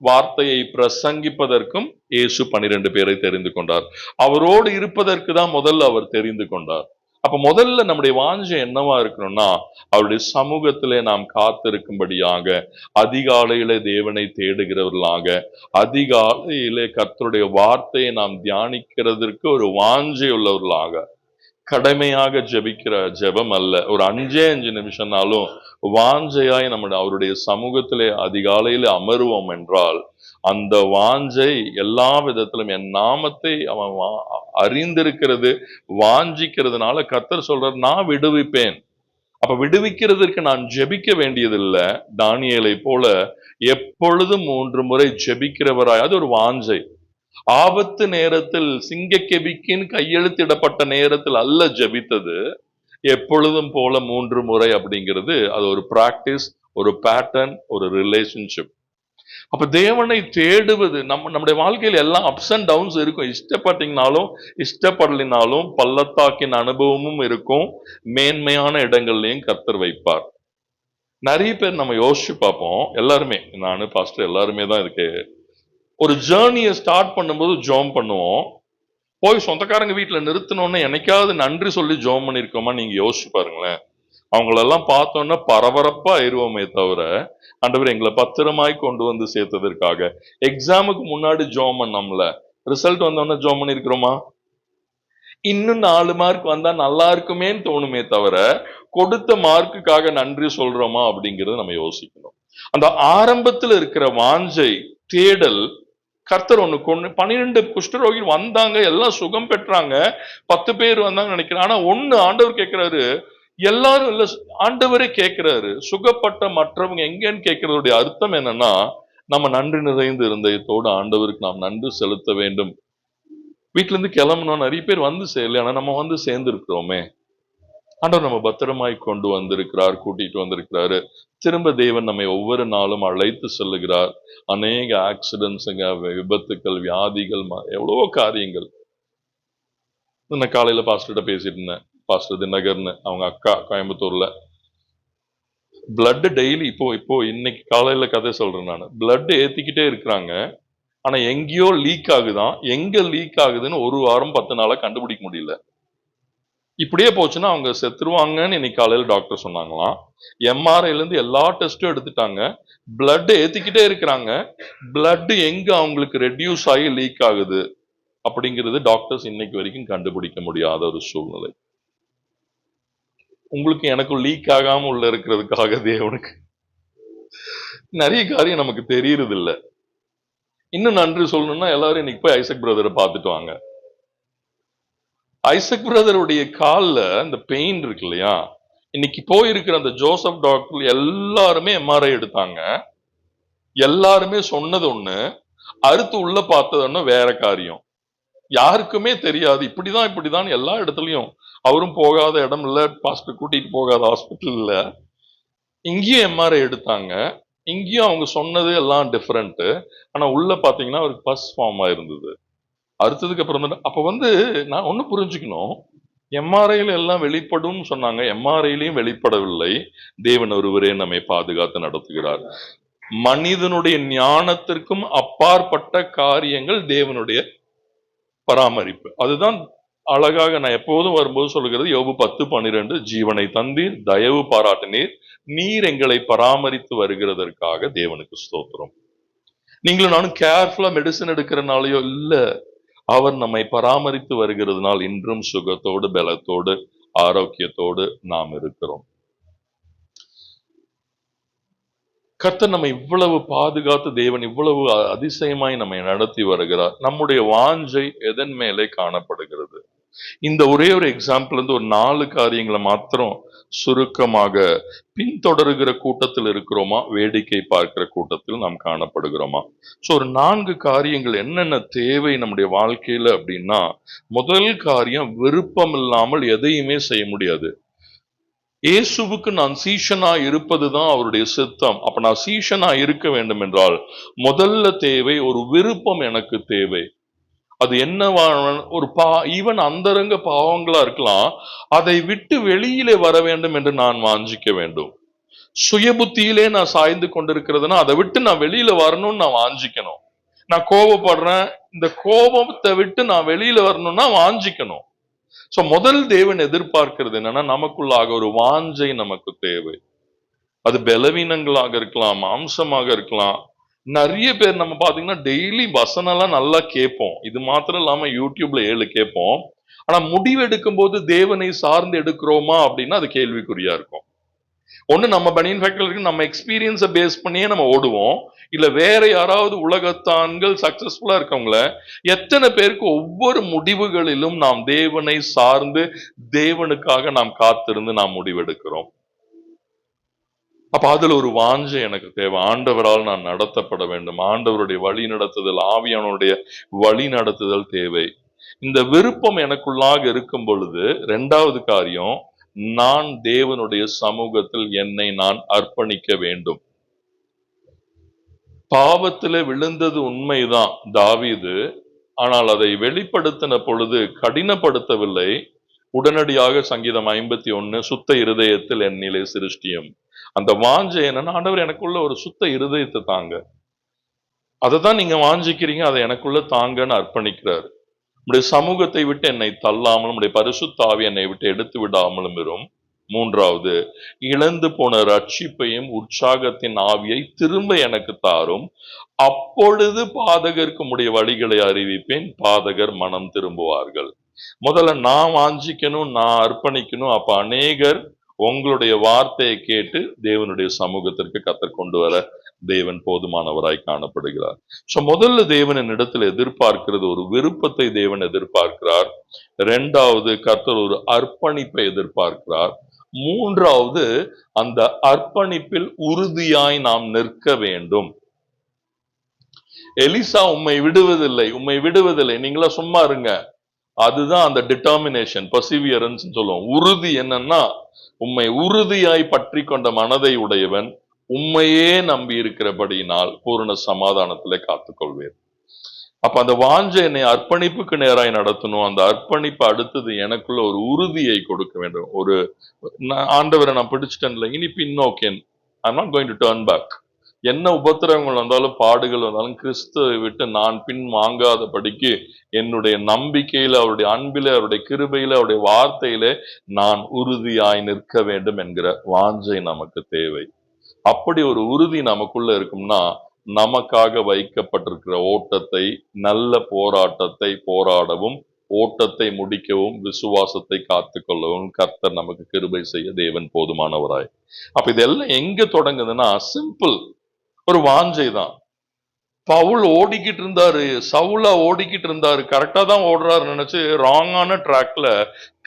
வார்த்தையை பிரசங்கிப்பதற்கும் இயேசு 12 பேரை தெரிந்து கொண்டார். அவரோடு இருப்பதற்கு தான் முதல்ல அவர் தெரிந்து கொண்டார். அப்ப முதல்ல நம்முடைய வாஞ்சை என்னவா இருக்கணும்னா, அவருடைய சமூகத்திலே நாம் காத்திருக்கும்படியாக, அதிகாலையிலே தேவனை தேடுகிறவர்களாக, அதிகாலையிலே கர்த்தருடைய வார்த்தையை நாம் தியானிக்கிறதற்கு ஒரு வாஞ்சை உள்ளவர்களாக, கடமையாக ஜெபிக்கிற ஜெபம் அல்ல, ஒரு 5 நிமிஷம்னாலும் வாஞ்சையாய் நம்முடைய அவருடைய சமூகத்திலே அதிகாலையிலே அமருவோம் என்றால், அந்த வாஞ்சை எல்லா விதத்திலும் என் நாமத்தை அவன் அறிந்திருக்கிறது, வாஞ்சிக்கிறதுனால கர்த்தர் சொல்றார், நான் விடுவிப்பேன். அப்ப விடுவிக்கிறதுக்கு நான் ஜெபிக்க வேண்டியதில்லை. தானியேலை போல எப்பொழுதும் 3 முறை ஜெபிக்கிறவராய், அது ஒரு வாஞ்சை. ஆபத்து நேரத்தில் சிங்கக்கெபிக்கின் கையெழுத்திடப்பட்ட நேரத்தில் அல்ல ஜெபித்தது, எப்பொழுதும் போல 3 முறை அப்படிங்கிறது அது ஒரு பிராக்டிஸ், ஒரு பேட்டர்ன், ஒரு ரிலேஷன்ஷிப். அப்ப தேவனை தேடுவது, நம்முடைய வாழ்க்கையில் எல்லாம் அப்ஸ் அண்ட் டவுன்ஸ் இருக்கும். இஷ்டப்பட்டீங்கனாலும் இஷ்டப்படலினாலும் பள்ளத்தாக்கின் அனுபவமும் இருக்கும், மேன்மையான இடங்கள்லையும் கர்த்தர் வைப்பார். நிறைய பேர் நம்ம யோசிச்சு பார்ப்போம், எல்லாருமே, நானு பாஸ்டர் எல்லாருமே தான் இதுக்கு ஒரு ஜேர்னியை ஸ்டார்ட் பண்ணும்போது ஜோம் பண்ணுவோம். போய் சொந்தக்காரங்க வீட்டுல நிறுத்தணும்னு என்னைக்காவது நன்றி சொல்லி ஜோம் பண்ணிருக்கோமா? நீங்க யோசிச்சு பாருங்களேன். அவங்களெல்லாம் பார்த்தோன்னா பரபரப்பா ஆயிடுவோமே தவிர, ஆண்டவர் எங்களை பத்திரமாய் கொண்டு வந்து சேர்த்ததற்காக. எக்ஸாமுக்கு முன்னாடி ஜோம் பண்ணோம்ல, ரிசல்ட் வந்தோன்னா ஜோம் பண்ணிருக்கிறோமா? இன்னும் 4 மார்க் வந்தா நல்லா இருக்குமேன்னு தோணுமே தவிர, கொடுத்த மார்க்குக்காக நன்றி சொல்றோமா அப்படிங்கறத நம்ம யோசிக்கணும். அந்த ஆரம்பத்துல இருக்கிற வாஞ்சை, தேடல், கர்த்தர் ஒண்ணு கொண்டு 12 குஷ்டரோகி வந்தாங்க, எல்லாம் சுகம் பெற்றாங்க, 10 பேர் வந்தாங்க நினைக்கிறேன். ஆனா ஒண்ணு ஆண்டவர் கேட்கிறாரு, எல்லாரும் இல்ல, ஆண்டவரே கேட்கிறாரு, சுகப்பட்ட மற்றவங்க எங்கன்னு கேட்கறதுடைய அர்த்தம் என்னன்னா, நம்ம நன்றி நிறைந்த இருந்தயத்தோடு ஆண்டவருக்கு நாம் நன்றி செலுத்த வேண்டும். வீட்டுல இருந்து கிளம்பணும், நிறைய பேர் வந்து சேரல, ஆனா நம்ம வந்து சேர்ந்து இருக்கிறோமே. ஆண்டவர் நம்ம பத்திரமாய் கொண்டு வந்திருக்கிறார், கூட்டிட்டு வந்திருக்கிறாரு. திரும்ப தேவன் நம்மை ஒவ்வொரு நாளும் அழைத்து செல்லுகிறார். அநேக ஆக்சிடென்ட்ஸுங்க, விபத்துக்கள், வியாதிகள், எவ்வளவோ காரியங்கள். நான் காலையில பாஸ்டர்கிட்ட பேசிட்டு இருந்தேன். பாஸ்டர் தினகர்னு, அவங்க அக்கா கோயம்புத்தூர்ல. பிளட் டெய்லி இப்போ இன்னைக்கு காலையில கதை சொல்றேன் நான். பிளட் ஏத்திக்கிட்டே இருக்கிறாங்க. ஆனா எங்கேயோ லீக் ஆகுதான். எங்க லீக் ஆகுதுன்னு 1 வாரம் 10 நாளா கண்டுபிடிக்க முடியல. இப்படியே போச்சுன்னா அவங்க செத்துருவாங்கன்னு இன்னைக்கு காலையில டாக்டர் சொன்னாங்களாம். எம்ஆர்ஐல இருந்து எல்லா டெஸ்டும் எடுத்துட்டாங்க. பிளட் ஏத்திக்கிட்டே இருக்கிறாங்க. பிளட் எங்க அவங்களுக்கு ரெடியூஸ் ஆகி லீக் ஆகுது அப்படிங்கிறது டாக்டர்ஸ் இன்னைக்கு வரைக்கும் கண்டுபிடிக்க முடியாத ஒரு சூழ்நிலை. உங்களுக்கு எனக்கும் லீக் ஆகாம உள்ள இருக்கிறதுக்காக தேவனுக்கு நிறைய காரியம் நமக்கு தெரியறது இல்ல. இன்னும் நன்றி சொல்லணும்னா எல்லாரும் இன்னைக்கு போய் ஐசக் பிரதரை பார்த்துட்டு வாங்க. ஐசக் பிரதருடைய கால்ல அந்த பெயின் இருக்கு இல்லையா, இன்னைக்கு போயிருக்கிற அந்த ஜோசப் டாக்டர் எல்லாருமே எம்ஆர்ஐ எடுத்தாங்க. எல்லாருமே சொன்னது ஒண்ணு, அறுத்து உள்ள பார்த்தது வேற காரியம். யாருக்குமே தெரியாது. இப்படிதான் எல்லா இடத்துலயும். அவரும் போகாத இடம் இல்ல, பாஸ்டர் கூட்டிட்டு போகாத ஹாஸ்பிட்டல் இல்ல. இங்கேயும் எம்ஆர்ஐ எடுத்தாங்க. இங்கேயும் அவங்க சொன்னது எல்லாம் டிஃபரெண்ட். ஆனா உள்ள பாத்தீங்கன்னா ஒரு பஸ் ஃபார்ம் ஆயிருந்தது. அறுத்ததுக்கு அப்புறம் தான் அப்ப நான் ஒண்ணு புரிஞ்சுக்கணும். எம்ஆர்ஐல எல்லாம் வெளிப்படும் சொன்னாங்க. எம்ஆர்ஐலையும் வெளிப்படவில்லை. தேவன் ஒருவரே நம்மை பாதுகாத்து நடத்துகிறார். மனிதனுடைய ஞானத்திற்கும் அப்பாற்பட்ட காரியங்கள் தேவனுடைய பராமரிப்பு. அதுதான் அழகாக நான் எப்போதும் வரும்போது சொல்லுகிறது. யோபு 10:12, ஜீவனை தந்தீர், தயவு பாராட்டினீர், நீர் எங்களை பராமரித்து வருகிறதற்காக தேவனுக்கு ஸ்தோத்திரம். நீங்களும் நானும் கேர்ஃபுல்லா மெடிசன் எடுக்கிறனாலயோ இல்ல, அவர் நம்மை பராமரித்து வருகிறதுனால் இன்றும் சுகத்தோடு, பலத்தோடு, ஆரோக்கியத்தோடு நாம் இருக்கிறோம். கர்த்தர் நம்ம இவ்வளவு பாதுகாத்து, தேவன் இவ்வளவு அதிசயமாய் நம்மை நடத்தி வருகிறார். நம்முடைய வாஞ்சை எதன் மேலே காணப்படுகிறது? இந்த ஒரே ஒரு எக்ஸாம்பிள் ஒரு 4 காரியங்களை மாத்திரம் சுருக்கமாக பின்தொடருகிற கூட்டத்தில் இருக்கிறோமா, வேடிக்கை பார்க்கிற கூட்டத்தில் நாம் காணப்படுகிறோமா? சோ ஒரு 4 காரியங்கள் என்னென்ன தேவை நம்முடைய வாழ்க்கையில அப்படின்னா, முதல் காரியம், விருப்பம் இல்லாமல் எதையுமே செய்ய முடியாது. இயேசுவுக்கு நான் சீஷனா இருப்பதுதான் அவருடைய சித்தம். அப்ப நான் சீஷனா இருக்க வேண்டும் என்றால் முதல்ல தேவை ஒரு விருப்பம் எனக்கு தேவை. அது என்னவா ஒரு ஈவன் அந்தரங்க பாவங்களா இருக்கலாம். அதை விட்டு வெளியிலே வர வேண்டும் என்று நான் வாஞ்சிக்க வேண்டும். சுய புத்தியிலே நான் சாய்ந்து கொண்டிருக்கிறதுனா அதை விட்டு நான் வெளியில வரணும்னு நான் வாஞ்சிக்கணும். நான் கோபப்படுறேன், இந்த கோபத்தை விட்டு நான் வெளியில வரணும்னா வாஞ்சிக்கணும். சோ முதல் தேவன் எதிர்பார்க்கிறது என்னன்னா, நமக்குள்ளாக ஒரு வாஞ்சை நமக்கு தேவை. அது பலவீனங்களாக இருக்கலாம், மாம்சமாக இருக்கலாம். நிறைய பேர் நம்ம பாத்தீங்கன்னா டெய்லி வசனம் எல்லாம் நல்லா கேட்போம். இது மாத்திரம் இல்லாம யூடியூப்ல 7 கேட்போம். ஆனா முடிவு எடுக்கும் போது தேவனை சார்ந்து எடுக்கிறோமா அப்படின்னா அது கேள்விக்குறியா இருக்கும். ஒண்ணு நம்ம பனியன் ஃபேக்டரி நம்ம எக்ஸ்பீரியன்ஸை பேஸ் பண்ணியே நம்ம ஓடுவோம். இல்ல வேற யாராவது உலகத்தான்கள் சக்சஸ்ஃபுல்லா இருக்கவங்கள எத்தனை பேருக்கு ஒவ்வொரு முடிவுகளிலும் நாம் தேவனை சார்ந்து தேவனுக்காக நாம் காத்திருந்து நாம் முடிவெடுக்கிறோம். அப்ப அதுல ஒரு வாஞ்சை எனக்கு தேவை. ஆண்டவரால் நான் நடத்தப்பட வேண்டும். ஆண்டவருடைய வழி நடத்துதல், ஆவியானுடைய வழி நடத்துதல் தேவை. இந்த விருப்பம் எனக்குள்ளாக இருக்கும் பொழுது 2வது காரியம், நான் தேவனுடைய சமூகத்தில் என்னை நான் அர்ப்பணிக்க வேண்டும். பாவத்திலே விழுந்தது உண்மைதான் தாவீது. ஆனால் அதை வெளிப்படுத்தின பொழுது கடினப்படுத்தவில்லை. உடனடியாக சங்கீதம் 51, சுத்த இருதயத்தில் என்னிலே சிருஷ்டியும். அந்த வாஞ்சை என்னன்னா, ஆண்டவர் எனக்குள்ள ஒரு சுத்த இருதயத்தை தாங்க, அதை தான் நீங்க வாஞ்சிக்கிறீங்க, அதை எனக்குள்ள தாங்கன்னு அர்ப்பணிக்கிறார். உடைய சமூகத்தை விட்டு என்னை தள்ளாமலும், உடைய பரிசுத்த ஆவி என்னை விட்டு எடுத்து விடாமலும் இரும். 3வது, இழந்து போன ரட்சிப்பையும் உற்சாகத்தின் ஆவியை திரும்ப எனக்கு தாரும். அப்பொழுது பாதகருக்கு உடைய வழிகளை அறிவிப்பேன், பாதகர் மனம் திரும்புவார்கள். முதல்ல நான் வாஞ்சிக்கணும், நான் அர்ப்பணிக்கணும். அப்ப அநேகர் உங்களுடைய வார்த்தையை கேட்டு தேவனுடைய சமூகத்திற்கு கத்தர் கொண்டு வர தேவன் போதுமானவராய் காணப்படுகிறார். சோ முதல்ல தேவனின் இடத்துல எதிர்பார்க்கிறது ஒரு விருப்பத்தை தேவன் எதிர்பார்க்கிறார். 2வது, கர்த்தர் ஒரு அர்ப்பணிப்பை எதிர்பார்க்கிறார். 3வது, அந்த அர்ப்பணிப்பில் உறுதியாய் நாம் நிற்க வேண்டும். எலிசா உம்மை விடுவதில்லை, உம்மை விடுவதில்லை, நீங்களா சும்மா இருங்க, அதுதான் அந்த டிட்டர்மினேஷன், பர்சிவியரன்ஸ் சொல்லுவோம். உறுதி என்னன்னா, உம்மை உறுதியாய் பற்றி கொண்ட மனதை உடையவன் உம்மையே நம்பி இருக்கிறபடியினால் பூரண சமாதானத்திலே காத்துக்கொள்வேன். அப்ப அந்த வாஞ்சை என்னை அர்ப்பணிப்புக்கு நேராய் நடத்தணும். அந்த அர்ப்பணிப்பு அடுத்தது எனக்குள்ள ஒரு உறுதியை கொடுக்க வேண்டும். ஆண்டவரை நான் பிடிச்சிட்டேன்ல, இனி பின்னோக்கேன். I'm not going to turn back. என்ன உபத்திரவங்கள் வந்தாலும், பாடுகள் வந்தாலும் கிறிஸ்துவை விட்டு நான் பின் வாங்காதபடிக்கு என்னுடைய நம்பிக்கையில, அவருடைய அன்பில, அவருடைய கிருபையில, அவருடைய வார்த்தையில நான் உறுதியாய் நிற்க வேண்டும் என்கிற வாஞ்சை நமக்கு தேவை. அப்படி ஒரு உறுதி நமக்குள்ள இருக்கும்னா, நமக்காக வைக்கப்பட்டிருக்கிற ஓட்டத்தை, நல்ல போராட்டத்தை போராடவும், ஓட்டத்தை முடிக்கவும், விசுவாசத்தை காத்துக்கொள்ளவும் கர்த்தர் நமக்கு கிருபை செய்ய தேவன் போதுமானவராய். அப்ப இதெல்லாம் எங்க தொடங்குதுன்னா, சிம்பிள், ஒரு வாஞ்சை தான். பவுல் ஓடிக்கிட்டு இருந்தாரு, சவுலா ஓடிக்கிட்டு இருந்தாரு, கரெக்டா தான் ஓடுறாரு நினைச்சு ராங்கான ட்ராக்ல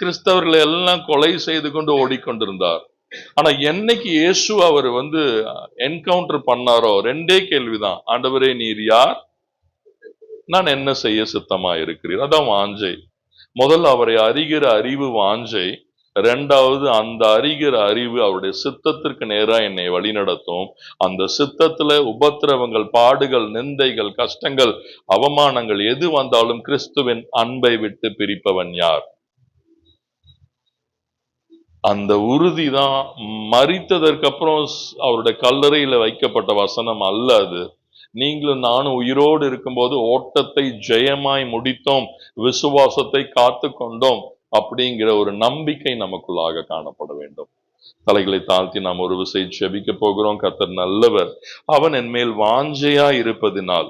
கிறிஸ்தவர்களை எல்லாம் கொலை செய்து கொண்டு ஓடிக்கொண்டிருந்தார். ஆனா என்னைக்கு இயேசு அவர் என்கவுண்டர் பண்ணாரோ, ரெண்டே கேள்விதான், ஆண்டவரே நீர் யார், நான் என்ன செய்ய சித்தமா இருக்கிறீர். அதான் வாஞ்சை. முதல்ல அவரை அறிகிற அறிவு வாஞ்சை. இரண்டாவது, அந்த அறிகிற அறிவு அவருடைய சித்தத்திற்கு நேரா என்னை வழிநடத்தும். அந்த சித்தத்துல உபத்திரவங்கள், பாடுகள், நிந்தைகள், கஷ்டங்கள், அவமானங்கள் எது வந்தாலும் கிறிஸ்துவின் அன்பை விட்டு பிரிப்பவன் யார்? அந்த உறுதி தான். மரித்ததற்கு அப்புறம் அவருடைய கல்லறையில வைக்கப்பட்ட வசனம் அல்ல அது. நீங்களும் நானும் உயிரோடு இருக்கும்போது ஓட்டத்தை ஜெயமாய் முடித்தோம், விசுவாசத்தை காத்து கொண்டோம் அப்படிங்கிற ஒரு நம்பிக்கை நமக்குள்ளாக காணப்பட வேண்டும். தலைகளை தாழ்த்தி நாம் ஒரு விசை ஜெபிக்க போகிறோம். கர்த்தர் நல்லவர். அவன் என் மேல் வாஞ்சையா இருப்பதினால்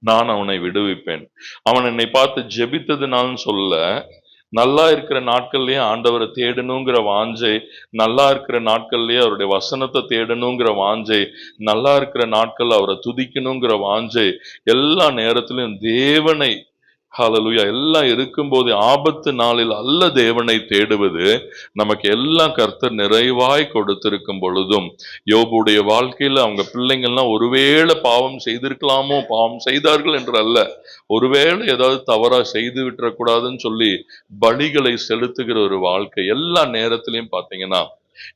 நான் அவனை விடுவிப்பேன். அவன் என்னை பார்த்து ஜெபித்ததுனாலும் சொல்ல, நல்லா இருக்கிற நாட்கள்லயே ஆண்டவரை தேடணுங்கிற வாஞ்சை, நல்லா இருக்கிற நாட்கள்லயே அவருடைய வசனத்தை தேடணுங்கிற வாஞ்சை, நல்லா இருக்கிற நாட்கள் அவரை துதிக்கணுங்கிற வாஞ்சை, எல்லா நேரத்திலும் தேவனை, ஹல்லேலூயா, எல்லாம் இருக்கும்போது ஆபத்து நாளில் அல்ல தேவனை தேடுவது. நமக்கு எல்லாம் கர்த்தர் நிறைவாய் கொடுத்திருக்கும் பொழுதும், யோபுடைய வாழ்க்கையில அவங்க பிள்ளைங்கள்லாம் ஒருவேளை பாவம் செய்திருக்கலாமோ, பாவம் செய்தார்கள் என்று அல்ல, ஒருவேளை ஏதாவது தவறா செய்து விட்டுறக்கூடாதுன்னு சொல்லி பலிகளை செலுத்துகிற ஒரு வாழ்க்கை. எல்லா நேரத்திலையும் பாத்தீங்கன்னா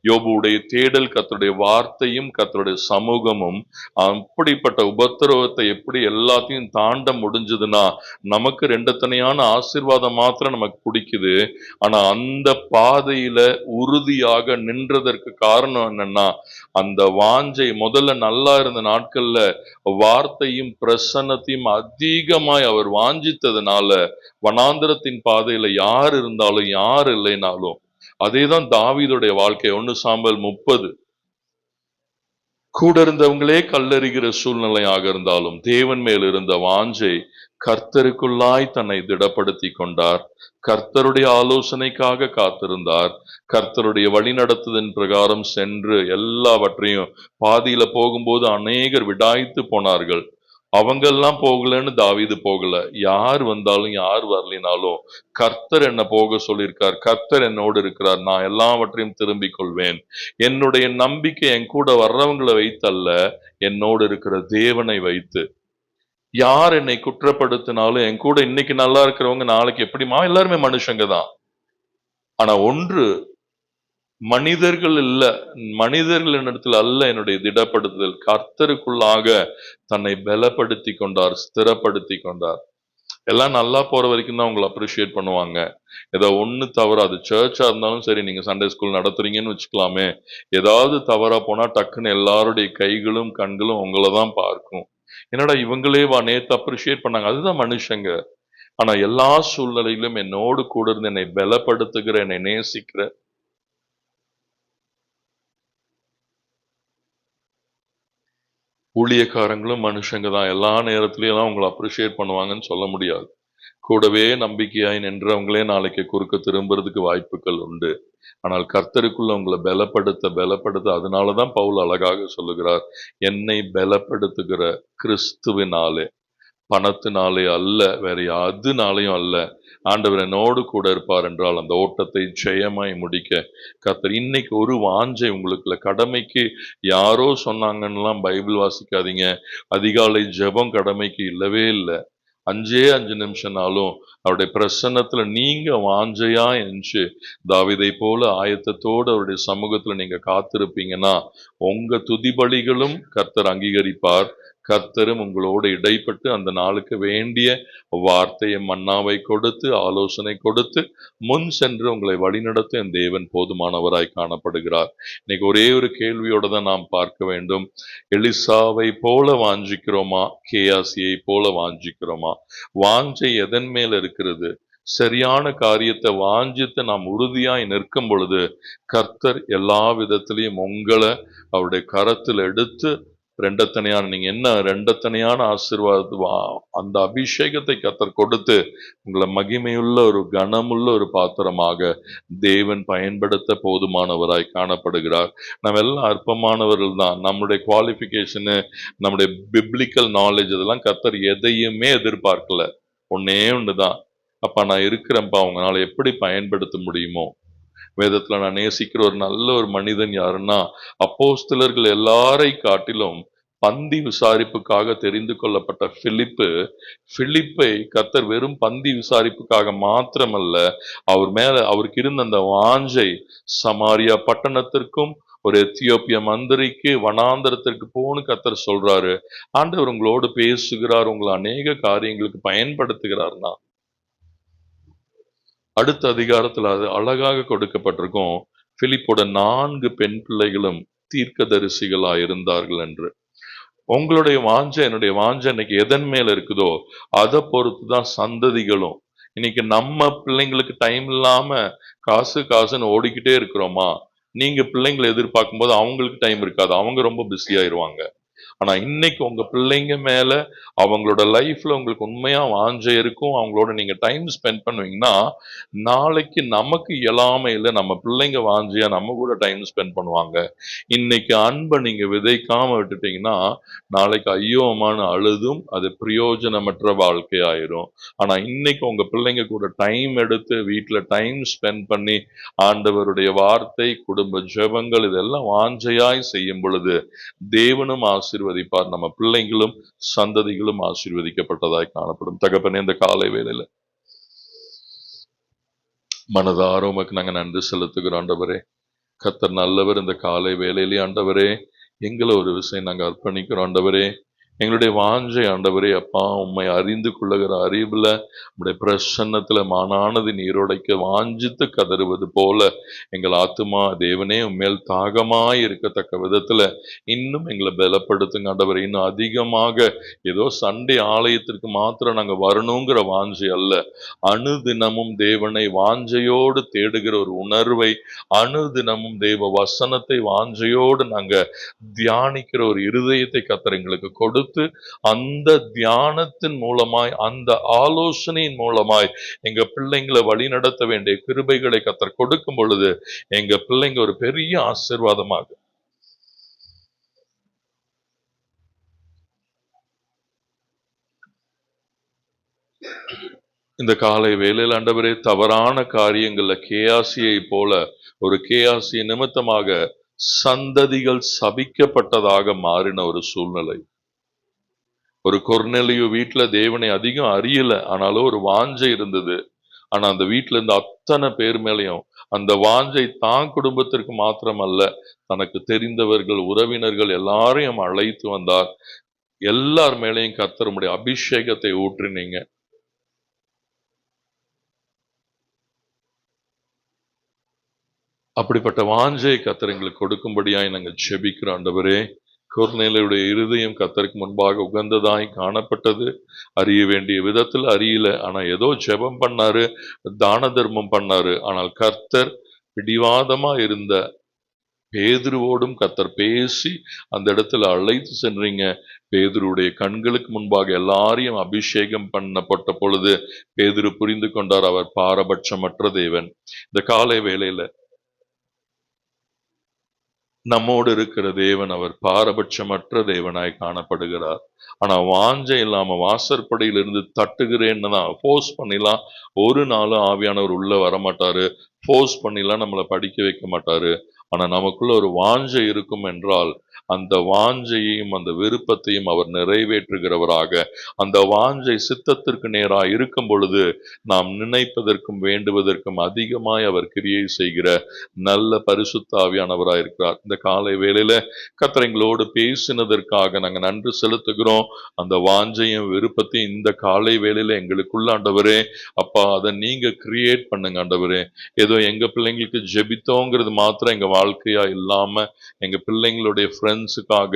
யோபுடைய தேடல், கர்த்தருடைய வார்த்தையும் கர்த்தருடைய சமூகமும். அப்படிப்பட்ட உபத்திரவத்தை எப்படி எல்லாத்தையும் தாண்ட முடிஞ்சதுன்னா, நமக்கு ரெண்டத்தனையான ஆசீர்வாதம் மாத்திரம் நமக்கு பிடிக்குது. ஆனா அந்த பாதையில உறுதியாக நின்றதற்கு காரணம் என்னன்னா, அந்த வாஞ்சை முதல்ல நல்லா இருந்த நாட்கள்ல வார்த்தையும் பிரசன்னத்தையும் அதிகமாய் அவர் வாஞ்சித்ததுனால, வனாந்திரத்தின் பாதையில யார் இருந்தாலும் யார் இல்லைனாலும், அதேதான் தாவீதுடைய வாழ்க்கை. 1 சாமுவேல் 30. கூட இருந்தவங்களே கல்லறிகிற சூழ்நிலையாக இருந்தாலும் தேவன் மேல் இருந்த வாஞ்சை, கர்த்தருக்குள்ளாய் தன்னை திடப்படுத்தி கொண்டார். கர்த்தருடைய ஆலோசனைக்காக காத்திருந்தார். கர்த்தருடைய வழிநடத்துதன் பிரகாரம் சென்று எல்லாவற்றையும், பாதியில போகும்போது அநேகர் விடாய்த்து போனார்கள். அவங்கெல்லாம் போகலன்னு தாவீது போகல. யார் வந்தாலும் யார் வரலினாலும் கர்த்தர் என்ன போக சொல்லியிருக்கார், கர்த்தர் என்னோடு இருக்கிறார், நான் எல்லாவற்றையும் திரும்பிக் கொள்வேன். என்னுடைய நம்பிக்கை என் கூட வர்றவங்களை வைத்தல்ல, என்னோடு இருக்கிற தேவனை வைத்து. யார் என்னை குற்றப்படுத்தினாலும், என் கூட இன்னைக்கு நல்லா இருக்கிறவங்க நாளைக்கு எப்படிமா, எல்லாருமே மனுஷங்க தான். ஆனா ஒன்று, மனிதர்கள் இல்ல, மனிதர்களிடத்தில் அல்ல என்னுடைய திடப்படுத்துதல், கர்த்தருக்குள்ளாக தன்னை பலப்படுத்தி கொண்டார், ஸ்திரப்படுத்தி கொண்டார். எல்லாம் நல்லா போற வரைக்கும் தான் உங்களை அப்ரிஷியேட் பண்ணுவாங்க. ஏதோ ஒண்ணு தவறாது, சர்ச்சா இருந்தாலும் சரி, நீங்க சண்டே ஸ்கூல் நடத்துறீங்கன்னு வச்சுக்கலாமே, ஏதாவது தவறா போனா டக்குன்னு எல்லாருடைய கைகளும் கண்களும் உங்களை தான் பார்க்கும். என்னடா இவங்களே வா நேத்து அப்ரிஷியேட் பண்ணாங்க. அதுதான் மனுஷங்க. ஆனா எல்லா சூழ்நிலையிலும் என்னோடு கூட இருந்து என்னை பலப்படுத்துகிற, என்னை நேசிக்கிற ஊழியக்காரங்களும் மனுஷங்க தான். எல்லா நேரத்திலையும் உங்களை அப்ரிஷியேட் பண்ணுவாங்கன்னு சொல்ல முடியாது. கூடவே நம்பிக்கையாய் நின்றவங்களே நாளைக்கு குறுக்க திரும்புறதுக்கு வாய்ப்புகள் உண்டு. ஆனால் கர்த்தருக்குள்ள உங்களை பலப்படுத்த, அதனாலதான் பவுல் அழகாக சொல்லுகிறார், என்னை பலப்படுத்துகிற கிறிஸ்துவினாலே, பணத்தினாலே அல்ல, வேற எதுனாலையும் அல்ல. ஆண்டவர் என்னோடு கூட இருப்பார் என்றால் அந்த ஓட்டத்தை ஜெயமாய் முடிக்க கர்த்தர். இன்னைக்கு ஒரு வாஞ்சை உங்களுக்குள்ள, கடமைக்கு யாரோ சொன்னாங்கன்னுலாம் பைபிள் வாசிக்காதீங்க. அதிகாலை ஜெபம் கடமைக்கு இல்லவே இல்லை. 5 நிமிஷம்னாலும் அவருடைய பிரசன்னத்துல நீங்க வாஞ்சையா என்று தாவீதை போல ஆயத்தத்தோடு அவருடைய சமூகத்துல நீங்க காத்திருப்பீங்கன்னா உங்க துதிபலிகளும் கர்த்தர் அங்கீகரிப்பார். கர்த்தரும் உங்களோடு இடைப்பட்டு அந்த நாளுக்கு வேண்டிய வார்த்தையை மன்னாவை கொடுத்து ஆலோசனை கொடுத்து முன் சென்று உங்களை வழிநடத்த என் தேவன் போதுமானவராய் காணப்படுகிறார். இன்னைக்கு ஒரே ஒரு கேள்வியோட தான் நாம் பார்க்க வேண்டும். எலிசாவை போல வாஞ்சிக்கிறோமா, கேயாசியை போல வாஞ்சிக்கிறோமா? வாஞ்சை எதன் மேல் இருக்கிறது? சரியான காரியத்தை வாஞ்சித்து நாம் உறுதியாய் நிற்கும் பொழுது கர்த்தர் எல்லா விதத்திலையும் உங்களை அவருடைய கரத்தில் எடுத்து ரெண்டத்தனையான நீங்க என்ன ரெண்டத்தனையான ஆசீர்வாத அந்த அபிஷேகத்தை கர்த்தர் கொடுத்து உங்களை மகிமையுள்ள ஒரு கனமுள்ள ஒரு பாத்திரமாக தேவன் பயன்படுத்த போதுமானவராய் காணப்படுகிறார். நம்ம எல்லாம் அற்பமானவர்கள் தான். நம்முடைய குவாலிஃபிகேஷனு, நம்முடைய பிப்ளிக்கல் நாலேஜ் இதெல்லாம் கர்த்தர் எதையுமே எதிர்பார்க்கல. ஒன்னே ஒண்ணுதான், அப்ப நான் இருக்கிறேன்ப்பா, உங்களால எப்படி பயன்படுத்த முடியுமோ. வேதத்துல நான் நேசிக்கிற ஒரு நல்ல ஒரு மனிதன் யாருன்னா, அப்போஸ்தலர்கள் எல்லாரை காட்டிலும் பந்தி விசாரிப்புக்காக தெரிந்து கொள்ளப்பட்ட பிலிப்பை கர்த்தர் வெறும் பந்தி விசாரிப்புக்காக மாத்திரமல்ல, அவருக்கு இருந்த அந்த வாஞ்சை சமாரியா பட்டணத்திற்கும் ஒரு எத்தியோப்பிய மந்திரிக்கு வனாந்தரத்திற்கு போன்னு கர்த்தர் சொல்றாரு. ஆண்டவர் உங்களோடு பேசுகிறார், உங்களை அநேக காரியங்களுக்கு பயன்படுத்துகிறார்னா அடுத்த அதிகாரத்துல அது அழகாக கொடுக்கப்பட்டிருக்கும். பிலிப்போட 4 பெண் பிள்ளைகளும் தீர்க்கதரிசிகளா இருந்தார்கள் என்று. உங்களுடைய வாஞ்சை, என்னுடைய வாஞ்சை இன்னைக்கு எதன் மேல இருக்குதோ அதை பொறுத்துதான் சந்ததிகளும். இன்னைக்கு நம்ம பிள்ளைங்களுக்கு டைம் இல்லாம காசுன்னு ஓடிக்கிட்டே இருக்கிறோமா? நீங்க பிள்ளைங்களை எதிர்பார்க்கும் போது அவங்களுக்கு டைம் இருக்காது, அவங்க ரொம்ப பிஸி ஆயிருவாங்க. ஆனா இன்னைக்கு உங்க பிள்ளைங்க மேல அவங்களோட லைஃப்ல உங்களுக்கு உண்மையா வாஞ்சை இருக்கும், அவங்களோட நீங்க டைம் ஸ்பெண்ட் பண்ணுவீங்கன்னா நாளைக்கு நமக்கு இயலாமையில நம்ம பிள்ளைங்க வாஞ்சையா நம்ம கூட டைம் ஸ்பெண்ட் பண்ணுவாங்க. இன்னைக்கு அன்பை நீங்க விதைக்காம விட்டுட்டீங்கன்னா நாளைக்கு ஐயோமான அழுதும் அது பிரயோஜனமற்ற வாழ்க்கையாயிரும். ஆனா இன்னைக்கு உங்க பிள்ளைங்க கூட டைம் எடுத்து வீட்டுல டைம் ஸ்பெண்ட் பண்ணி ஆண்டவருடைய வார்த்தை, குடும்ப ஜெபங்கள் இதெல்லாம் வாஞ்சையாய் செய்யும் பொழுது தேவனும் ஆசீர்வதிப்பார், நம்ம பிள்ளைங்களும் சந்ததிகளும் ஆசீர்வதிக்கப்பட்டதாய் காணப்படும். தகப்பனே, இந்த காலை வேளையில மனதார உமக்கு நாங்க நன்றி செலுத்துகிறோம் ஆண்டவரே. கர்த்தர் நல்லவர். இந்த காலை வேளையிலே ஆண்டவரே எங்களை ஒரு விஷயம் நாங்க அர்ப்பணிக்கிறோம் ஆண்டவரே. எங்களுடைய வாஞ்சை ஆண்டவரே அப்பா, உம்மை அறிந்து கொள்ளுகிற அறிவுல உம்முடைய பிரசன்னத்துல மானானது நீரோடைக்க வாஞ்சித்து கதறுவது போல எங்கள் ஆத்துமா தேவனே உம்மேல் தாகமாய் இருக்கத்தக்க விதத்துல இன்னும் எங்களை பலப்படுத்துங்க ஆண்டவரே. இன்னும் அதிகமாக ஏதோ சண்டே ஆலயத்திற்கு மாத்திரம் நாங்க வரணுங்கிற வாஞ்சை அல்ல, அனுதினமும் தேவனை வாஞ்சையோடு தேடுகிற ஒரு உணர்வை, அனுதினமும் தேவ வசனத்தை வாஞ்சையோடு நாங்க தியானிக்கிற ஒரு இருதயத்தை கர்த்தர் எங்களுக்கு கொடுத்து அந்த தியானத்தின் மூலமாய், அந்த ஆலோசனையின் மூலமாய் எங்க பிள்ளைங்களை வழி நடத்த வேண்டிய கிருபைகளை கர்த்தர் கொடுக்கும் பொழுது எங்க பிள்ளைங்க ஒரு பெரிய ஆசீர்வாதமாக இந்த காலை வேளையில் ஆண்டவரே தவறான காரியங்கள்ல கேயாசியை போல ஒரு கேயாசி நிமித்தமாக சந்ததிகள் சபிக்கப்பட்டதாக மாறின ஒரு சூழ்நிலை. ஒரு கொர்நேலியு வீட்டுல தேவனை அதிகம் அறியல, ஆனாலும் ஒரு வாஞ்சை இருந்தது. ஆனா அந்த வீட்டுல இருந்த அத்தனை பேர் மேலையும் அந்த வாஞ்சை தான் குடும்பத்திற்கு மாத்திரமல்ல, தனக்கு தெரிந்தவர்கள், உறவினர்கள் எல்லாரையும் அழைத்து வந்தார். எல்லார் மேலையும் கர்த்தர் உம்முடைய அபிஷேகத்தை ஊற்றினீங்க. அப்படிப்பட்ட வாஞ்சை கர்த்தர் எங்களுக்கு கொடுக்கும்படியாய் நாங்கள் ஜெபிக்கிறோம் ஆண்டவரே. கொர்நேலியுடைய இருதயம் கர்த்தருக்கு முன்பாக உகந்ததாய் காணப்பட்டது. அறிய வேண்டிய விதத்தில் அறியல, ஆனா ஏதோ ஜெபம் பண்ணாரு, தான தர்மம் பண்ணாரு. ஆனால் கர்த்தர் பிடிவாதமா இருந்த பேதுருவோடும் கர்த்தர் பேசி அந்த இடத்துல அழைத்து சென்றீங்க. பேதுருடைய கண்களுக்கு முன்பாக எல்லாரையும் அபிஷேகம் பண்ணப்பட்ட பொழுது பேதுரு புரிந்து கொண்டார், அவர் பாரபட்சமற்ற தேவன். இந்த காலை வேளையில நம்மோடு இருக்கிற தேவன் அவர் பாரபட்சமற்ற தேவனாய் காணப்படுகிறார். ஆனா வாஞ்சை இல்லாம வாசற்படியிலிருந்து தட்டுகிறேன்னு தான் ஃபோர்ஸ் பண்ணிலாம் ஒரு நாளும் ஆவியானவர் உள்ள வரமாட்டாரு. ஃபோர்ஸ் பண்ணிலாம் நம்மளை படிக்க வைக்க மாட்டாரு. ஆனா நமக்குள்ள ஒரு வாஞ்சை இருக்கும் என்றால் அந்த வாஞ்சையையும் அந்த விருப்பத்தையும் அவர் நிறைவேற்றுகிறவராக, அந்த வாஞ்சை சித்தத்திற்கு நேராக இருக்கும் பொழுது நாம் நினைப்பதற்கும் வேண்டுவதற்கும் அதிகமாய் அவர் கிரியை செய்கிற நல்ல பரிசுத்த ஆவியானவராய் இருக்கிறார். இந்த காலை வேளையில கர்த்தர் எங்களோடு பேசினதற்காக நாங்க நன்றி செலுத்துகிறோம். அந்த வாஞ்சையும் விருப்பத்தையும் இந்த காலை வேளையில எங்களுக்குள்ள ஆண்டவரே அப்பா அதை நீங்க கிரியேட் பண்ணுங்க ஆண்டவரே. ஏதோ எங்க பிள்ளைங்களுக்கு ஜெபித்தோங்கிறது மாத்திரம் எங்க வாழ்க்கையா இல்லாம எங்க பிள்ளைங்களுடைய ஃப்ரெண்ட்ஸுக்காக,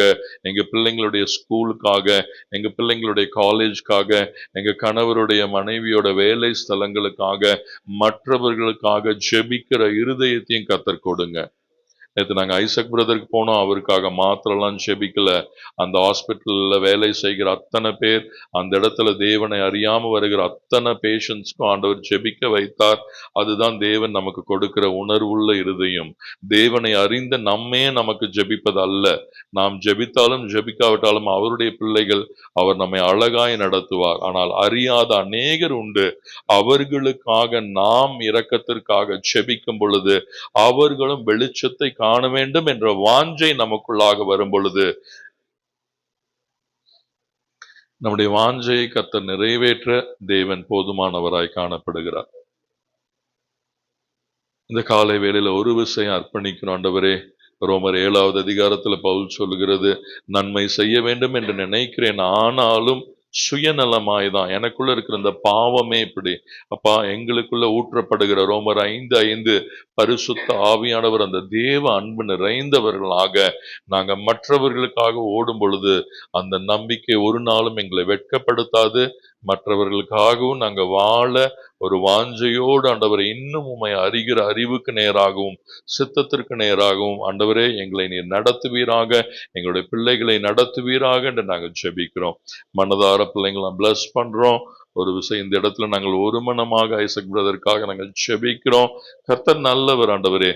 எங்க பிள்ளைங்களுடைய ஸ்கூலுக்காக, எங்க பிள்ளைங்களுடைய காலேஜ்க்காக, எங்க கணவருடைய மனைவியோட வேலை ஸ்தலங்களுக்காக, மற்றவர்களுக்காக ஜெபிக்கிற இருதயத்தையும் கர்த்தர் கொடுங்க. நேற்று நாங்கள் ஐசக் பிரதருக்கு போனோம். அவருக்காக மாத்திரலாம் ஜெபிக்கல. அந்த ஹாஸ்பிட்டல்ல வேலை செய்கிற அத்தனை பேர், அந்த இடத்துல தேவனை அறியாம வருகிற அத்தனை பேஷண்ட்ஸ்க்கும் ஆண்டவர் ஜெபிக்க வைத்தார். அதுதான் தேவன் நமக்கு கொடுக்கிற உணர்வுள்ள இருதயம். தேவனை அறிந்த நம்மே நமக்கு ஜெபிப்பது அல்ல. நாம் ஜெபித்தாலும் ஜெபிக்காவிட்டாலும் அவருடைய பிள்ளைகள், அவர் நம்மை அழகாய் நடத்துவார். ஆனால் அறியாத அநேகர் உண்டு. அவர்களுக்காக நாம் இரக்கத்திற்காக ஜெபிக்கும் பொழுது அவர்களும் வெளிச்சத்தை காண வேண்டும் என்ற வாஞ்சை நமக்குள்ளாக வரும் பொழுது நம்முடைய வாஞ்சையை கர்த்தர் நிறைவேற்ற தேவன் போதுமானவராய் காணப்படுகிறார். இந்த காலை வேளையில ஒரு விஷயம் அர்ப்பணிக்கிறோம் ஆண்டவரே. ரோமர் 7வது அதிகாரத்துல பவுல் சொல்லுகிறது, நன்மை செய்ய வேண்டும் என்று நினைக்கிறேன், ஆனாலும் சுயநலமாய்தான் எனக்குள்ள இருக்கிற இந்த பாவமே இப்படி. அப்பா, எங்களுக்குள்ள ஊற்றப்படுகிற ரோமர் 5:5 பரிசுத்த ஆவியானவர் அந்த தேவ அன்பு நிறைந்தவர்களாக நாங்க மற்றவர்களுக்காக ஓடும் பொழுது அந்த நம்பிக்கை ஒரு நாளும் எங்களை வெட்கப்படுத்தாது. மற்றவர்களுக்காகவும் நாங்க வாழ ஒரு வாஞ்சையோடு ஆண்டவரை இன்னும் உம்மை அறிகிற அறிவுக்கு நேராகவும் சித்தத்திற்கு நேராகவும் ஆண்டவரே எங்களை நீர் நடத்துவீராக, எங்களுடைய பிள்ளைகளை நடத்துவீராக என்று நாங்கள் ஜெபிக்கிறோம். மனதார பிள்ளைங்களை பிளஸ் பண்றோம். ஒரு விஷயம் இந்த இடத்துல நாங்கள் ஒரு மனமாக ஐசக் பிரதற்காக நாங்கள் ஜெபிக்கிறோம். கர்த்தர் நல்லவர் ஆண்டவரே.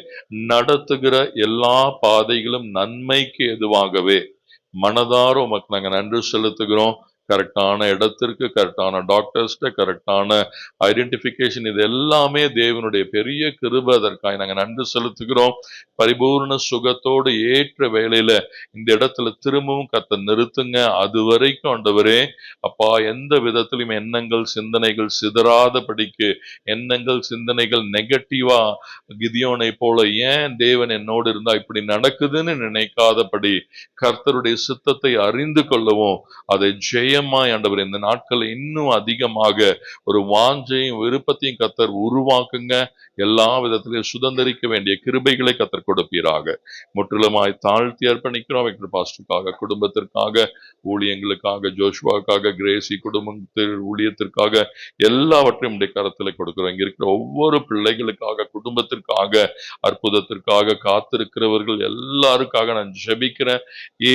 நடத்துகிற எல்லா பாதைகளும் நன்மைக்கு எதுவாகவே மனதார உமக்கு நாங்கள் நன்றி செலுத்துகிறோம். கரெக்டான இடத்திற்கு, கரெக்டான டாக்டர்ஸ்ட, கரெக்டான ஐடென்டிபிகேஷன், இது எல்லாமே தேவனுடைய பெரிய கிருபை. அதற்காக நாங்கள் நன்றி செலுத்துகிறோம். பரிபூர்ண சுகத்தோடு ஏற்ற வேளையில இந்த இடத்துல திரும்பவும் கர்த்தர் நிறுத்துங்க. அது வரைக்கும் ஆண்டவரே அப்பா, எந்த விதத்திலும் எண்ணங்கள் சிந்தனைகள் சிதறாதபடிக்கு, எண்ணங்கள் சிந்தனைகள் நெகட்டிவா கிதியோனை போல ஏன் தேவன் என்னோடு இருந்தா இப்படி நடக்குதுன்னு நினைக்காதபடி கர்த்தருடைய சித்தத்தை அறிந்து கொள்ளவும், அதை ஜெயமாய் ஆண்டவர் இந்த நாட்களை இன்னும் அதிகமாக ஒரு வாஞ்சையும் விருப்பத்தையும் கர்த்தர் உருவாக்குங்க. எல்லா விதத்திலையும் சுதந்திரிக்க வேண்டிய கிருபைகளை கர்த்தர் கொடுப்பீராக. முற்றிலுமாய் தாழ்த்தி அர்ப்பணிக்கிறோம். எங்கள் பாஸ்டருக்காக, குடும்பத்திற்காக, ஊழியங்களுக்காக, ஜோஷுவாக்காக, கிரேசி குடும்பத்தில் ஊழியத்திற்காக எல்லாவற்றையும் உடைய கரத்துல கொடுக்கிறோம். இங்க இருக்கிற ஒவ்வொரு பிள்ளைகளுக்காக, குடும்பத்திற்காக, அற்புதத்திற்காக காத்திருக்கிறவர்கள் எல்லாருக்காக நான் ஜெபிக்கிறேன்.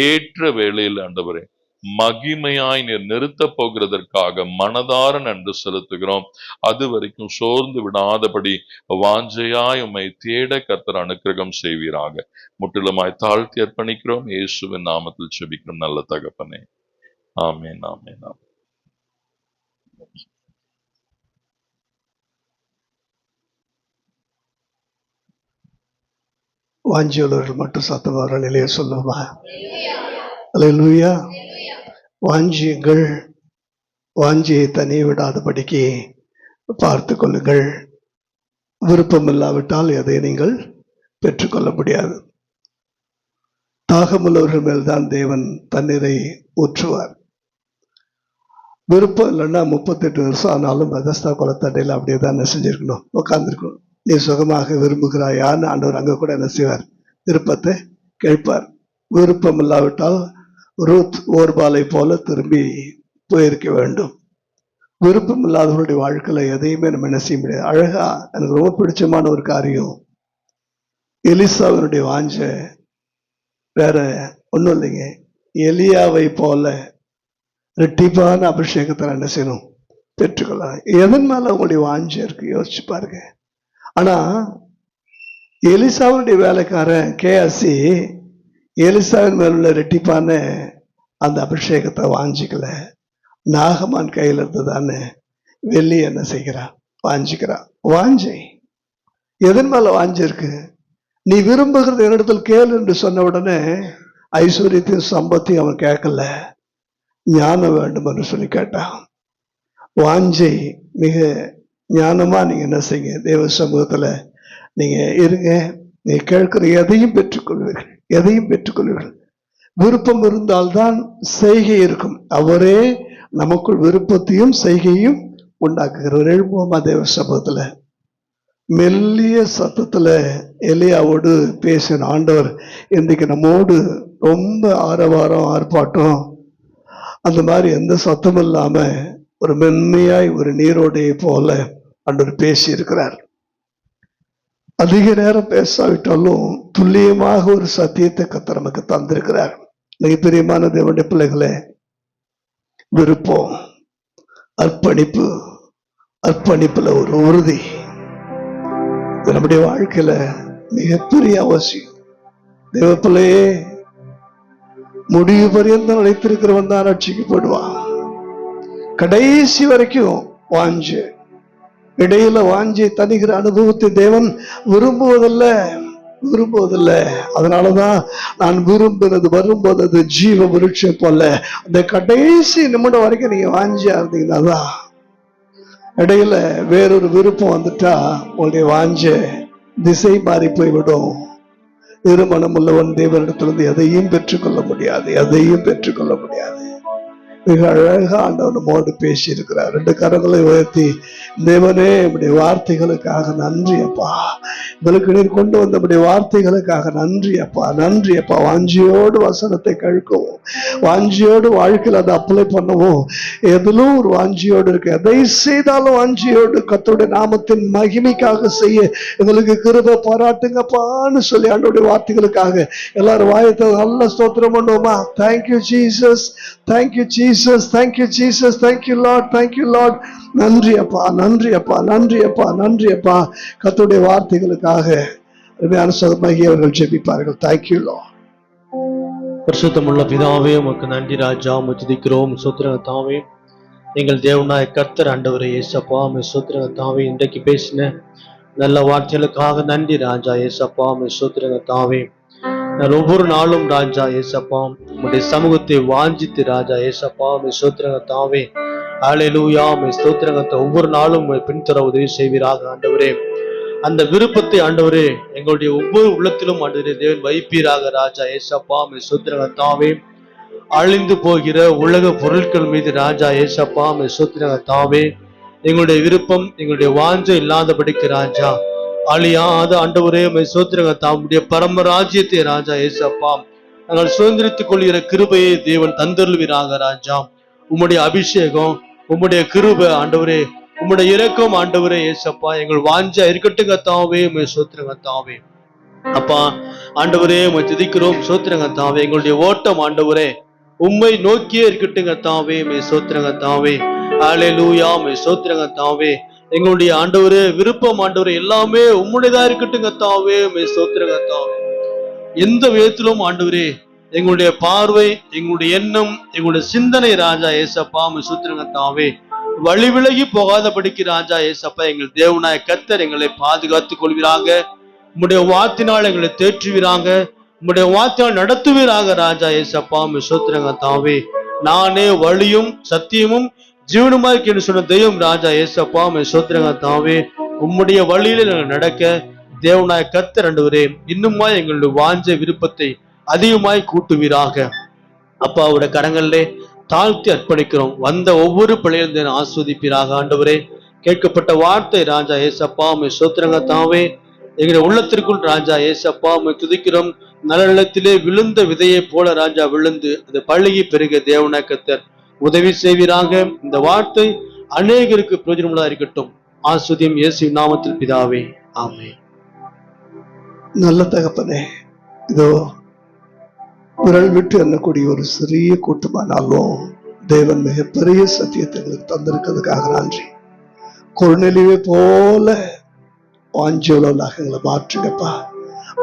ஏற்ற வேளையில் ஆண்டவரே மகிமையாய் நீர் நிறுத்த போகிறதற்காக மனதார நன்றி செலுத்துகிறோம். அது வரைக்கும் சோர்ந்து விடாதபடி வாஞ்சையாய் உம்மை தேட கர்த்தர் அனுக்கிரகம் செய்வீராக. முற்றிலுமாய் தாழ்த்தி அர்ப்பணிக்கிறோம். இயேசுவின் நாமத்தில் ஜெபிக்கிறோம் நல்ல தகப்பனே. ஆமென், ஆமென், ஆமென். வாஞ்சியுள்ளவர்கள் மட்டும் சத்தமாக நிலைய சொல்லுமா? அல்லேலூயா. வாஞ்சியுங்கள், வாஞ்சியை தனியே விடாதபடிக்கு பார்த்து கொள்ளுங்கள். விருப்பம் இல்லாவிட்டால் எதை நீங்கள் பெற்றுக்கொள்ள முடியாது. தாகமுள்ளவர்கள் மேல்தான் தேவன் தண்ணீரை ஊற்றுவார். விருப்பம் இல்லைன்னா 38 வருஷம் ஆனாலும் பெதஸ்தா குளத்தண்டையில் அப்படியே தான் என்ன செஞ்சிருக்கணும், உட்கார்ந்துருக்கணும். நீ சுகமாக விரும்புகிறாயான்னு ஆண்டவர் அங்கே கூட என்ன செய்வார், விருப்பத்தை கேட்பார். விருப்பம் இல்லாவிட்டால் ரூத் ஓர்பாலை போல திரும்பி போயிருக்க வேண்டும். விருப்பம் இல்லாதவருடைய வாழ்க்கையில எதையுமே நம்ம என்ன செய்ய முடியாது. அழகா எனக்கு ரொம்ப பிடிச்சமான ஒரு காரியம், எலிசாவினுடைய வாஞ்ச வேற ஒன்றும் இல்லைங்க, எலியாவை போல ரெட்டிப்பான அபிஷேகத்தை என்ன செய்யணும், பெற்றுக்கொள்ளலாம். எதன் மேல உங்களுடைய வாஞ்ச இருக்கு யோசிச்சு பாருங்க. ஆனா எலிசாவுடைய வேலைக்காரன் கேஆசி எலிசாவின் மேலுள்ள ரெட்டிப்பான அந்த அபிஷேகத்தை வாஞ்சிக்கல. நாகமான் கையில் இருந்ததான்னு வெள்ளி என்ன செய்கிறான், வாஞ்சிக்கிறான். வாஞ்சை எதன் மேல வாஞ்சி இருக்கு? நீ விரும்புகிறது என்னிடத்தில் கேளு என்று சொன்ன உடனே ஐஸ்வர்யத்தையும் சம்பத்தையும் அவன் கேட்கல, ஞானம் வேண்டும் என்று சொல்லி கேட்டான். வாஞ்சை மிக ஞானமா நீங்க என்ன செய்யுங்க, தேவ சமூகத்துல நீங்க இருங்க. நீ கேட்கிற எதையும் பெற்றுக்கொள்வீர்கள், எதையும் பெற்றுக்கொள்வீர்கள். விருப்பம் இருந்தால்தான் செய்கை இருக்கும். அவரே நமக்குள் விருப்பத்தையும் செய்கையும் உண்டாக்குகிறவர். எழுப்புவோமா தேவ சமூகத்துல. மெல்லிய சத்தத்துல எலியாவோடு பேசின ஆண்டவர் இன்றைக்கு நம்மோடு ரொம்ப ஆரவாரம் ஆர்ப்பாட்டம் அந்த மாதிரி எந்த சத்தமும் இல்லாம ஒரு மென்மையாய் ஒரு நீரோடையை போல ஆண்டவர் பேசி இருக்கிறார். அதிக நேரம் பேசாவிட்டாலும் துல்லியமாக ஒரு சத்தியத்தை கர்த்தர் நமக்கு தந்திருக்கிறார். மிகப்பெரியமான தேவனுடைய பிள்ளைகளே, விருப்பம், அர்ப்பணிப்பு, அர்ப்பணிப்புல ஒரு உறுதி நம்முடைய வாழ்க்கையில மிகப்பெரிய அவசியம். தேவ பிள்ளையே, முடிவு பரியந்தம் நிலைத்திருக்கிறவன் தான் ரட்சிக்கப்படுவான். கடைசி வரைக்கும் வாஞ்சை, இடையில வாஞ்சை தணிகிற அனுபவத்தை தேவன் விரும்புவதில்லை. அதனாலதான் நான் விரும்பினது வரும்போது அது ஜீவ விருட்சம் போல அந்த கடைசி நிமிடம் வரைக்கும் நீங்க வாஞ்சியா இருந்தீங்கன்னா தான். இடையில வேறொரு விருப்பம் வந்துட்டா உங்களுடைய வாஞ்ச திசை மாறி போய்விடும். இருமனம் உள்ளவன் தேவனிடத்திலிருந்து எதையும் பெற்றுக்கொள்ள முடியாது. மிக அழகா ஆண்டவர் நம்மோடு பேசி இருக்கிறார். 2 கரங்களை உயர்த்தி, தேவனே நம்முடைய வார்த்தைகளுக்காக நன்றி அப்பா, உங்களுக்கு நீர் கொண்டு வந்த நம்முடைய வார்த்தைகளுக்காக நன்றி அப்பா. வாஞ்சியோடு வசனத்தை கழுக்கவும், வாஞ்சியோடு வாழ்க்கையில் அதை அப்ளை பண்ணவும், எதிலும் ஒரு வாஞ்சியோடு இருக்கு. எதை செய்தாலும் வாஞ்சியோடு கர்த்தருடைய நாமத்தின் மகிமைக்காக செய்ய எங்களுக்கு கிருபை பாராட்டுங்கப்பான்னு சொல்லி ஆண்டவருடைய வார்த்தைகளுக்காக எல்லாரும் வாயத்தை நல்ல ஸ்தோத்திரம் பண்ணுவோமா? Thank you Jesus, thank you Jesus, thank you Jesus, thank you Lord. நன்றி அப்பா. கர்த்தருடைய வார்த்தைகளுக்காக அவர்கள் ஜெபிப்பார்கள். Thank you Lord. பரிசுத்தமுள்ள பிதாவே, உமக்கு நன்றி ராஜா, துதிக்கிறோம். சோத்திரங்க தாவே, எங்கள் தேவனாய கர்த்தர் ஆண்டவரே ஏசப்பா, சோத்திரங்க தாவே, இன்றைக்கு பேசின நல்ல வார்த்தைகளுக்காக நன்றி ராஜா ஏசப்பா, சோத்திரங்க தாவே. நான் ஒவ்வொரு நாளும் ராஜா ஏசப்பா உம்முடைய சமூகத்தை வாஞ்சித்து ராஜா ஏசப்பா சோத்திரங்க தாவே, ஹல்லேலூயா, ஸ்தோத்திரங்க. ஒவ்வொரு நாளும் பின்தொடர உதவி செய்வீராக ஆண்டவரே. அந்த விருப்பத்தை ஆண்டவரே எங்களுடைய ஒவ்வொரு உள்ளத்திலும் ஆண்டவரே தேவன் வைப்பீராக ராஜா ஏசப்பா சோத்திரங்க தாவே. அழிந்து போகிற உலக பொருட்கள் மீது ராஜா ஏசப்பா சோத்திரங்க தாவே, எங்களுடைய விருப்பம், எங்களுடைய வாஞ்சை இல்லாதபடிக்கு ராஜா அழியாத ஆண்டவரே சோத்திரங்க தாவுடைய பரம ராஜ்யத்தை ராஜா ஏசப்பா நாங்கள் சுதந்திரித்துக் கொள்கிற கிருபையை தேவன் தந்தருள்வீராக ராஜா. உம்முடைய அபிஷேகம், உம்முடைய கிருபை ஆண்டவரே, உம்முடைய இரக்கம் ஆண்டவரே ஏசப்பா எங்கள் வாஞ்சா இருக்கட்டுங்க தாவே சோத்திரங்க தாவே. அப்பா ஆண்டவரே துதிக்கிறோம். சோத்திரங்க தாவே, எங்களுடைய ஓட்டம் ஆண்டவரே உம்மை நோக்கியே இருக்கட்டுங்க தாவே சோத்திரங்க தாவே. ஹல்லேலூயா, சோத்திரங்க தாவே. எங்களுடைய ஆண்டவரே விருப்பம் ஆண்டவரே எல்லாமே உம்முடையதா இருக்கட்டுங்க தாவே சோத்திரங்க தாவே. எந்த விதத்திலும் ஆண்டவரே எங்களுடைய பார்வை, எங்களுடைய எண்ணம், எங்களுடைய சிந்தனை ராஜா ஏசப்பா சோத்திரங்க தாவே வழி விலகி போகாதபடிக்கு ராஜா ஏசப்பா எங்கள் தேவனாய கர்த்தர் எங்களை பாதுகாத்துக் கொள்வீராக. உம்முடைய வார்த்தையினால் எங்களை தேற்றுவீராங்க, உம்முடைய வார்த்தையால் நடத்துவீராக ராஜா ஏசப்பா சோத்திரங்க தாவே. நானே வழியும் சத்தியமும் ஜீவனுமாய் என்று சொன்ன தெய்வம் ராஜா ஏசப்பா சோத்திரங்க தாவே. உம்முடைய வழியில நாங்கள் நடக்க தேவனாய கர்த்தர் ஆண்டவரே இன்னுமாய் எங்களுடைய வாஞ்ச விருப்பத்தை அதிகமாய் கூட்டுவீராக. அப்பாவோட கரங்களிலே தாழ்த்தி அர்ப்பணிக்கிறோம். வந்த ஒவ்வொரு பிள்ளைகளும் ஆஸ்வதிப்பீராக ஆண்டவரே. கேட்கப்பட்ட வார்த்தை ராஜா ஏசப்பா சோத்திரங்க தாவே எங்களுடைய உள்ளத்திற்குள் ராஜா ஏசப்பா துதிக்கிறோம். நல்ல நிலத்திலே விழுந்த விதையை போல ராஜா விழுந்து அது பழுகி பெருக தேவனாய கர்த்தர் உதவி செய்வீராக. இந்த வார்த்தை அநேகருக்கு பிரயோஜனமுள்ளதா இருக்கட்டும். ஆஸ்வதியம் இயேசு நாமத்தில் பிதாவே, ஆமென். நல்ல தகப்பனே, இதோ விரல் விட்டு எண்ணக்கூடிய ஒரு சிறிய கூட்டமானாலும் தேவன் மிகப்பெரிய சத்தியத்தை எங்களுக்கு தந்திருக்கிறதுக்காக நன்றி. கொர்நேலியுவை போல வாஞ்சியுள்ளவர்களாக எங்களை மாற்றுங்கப்பா.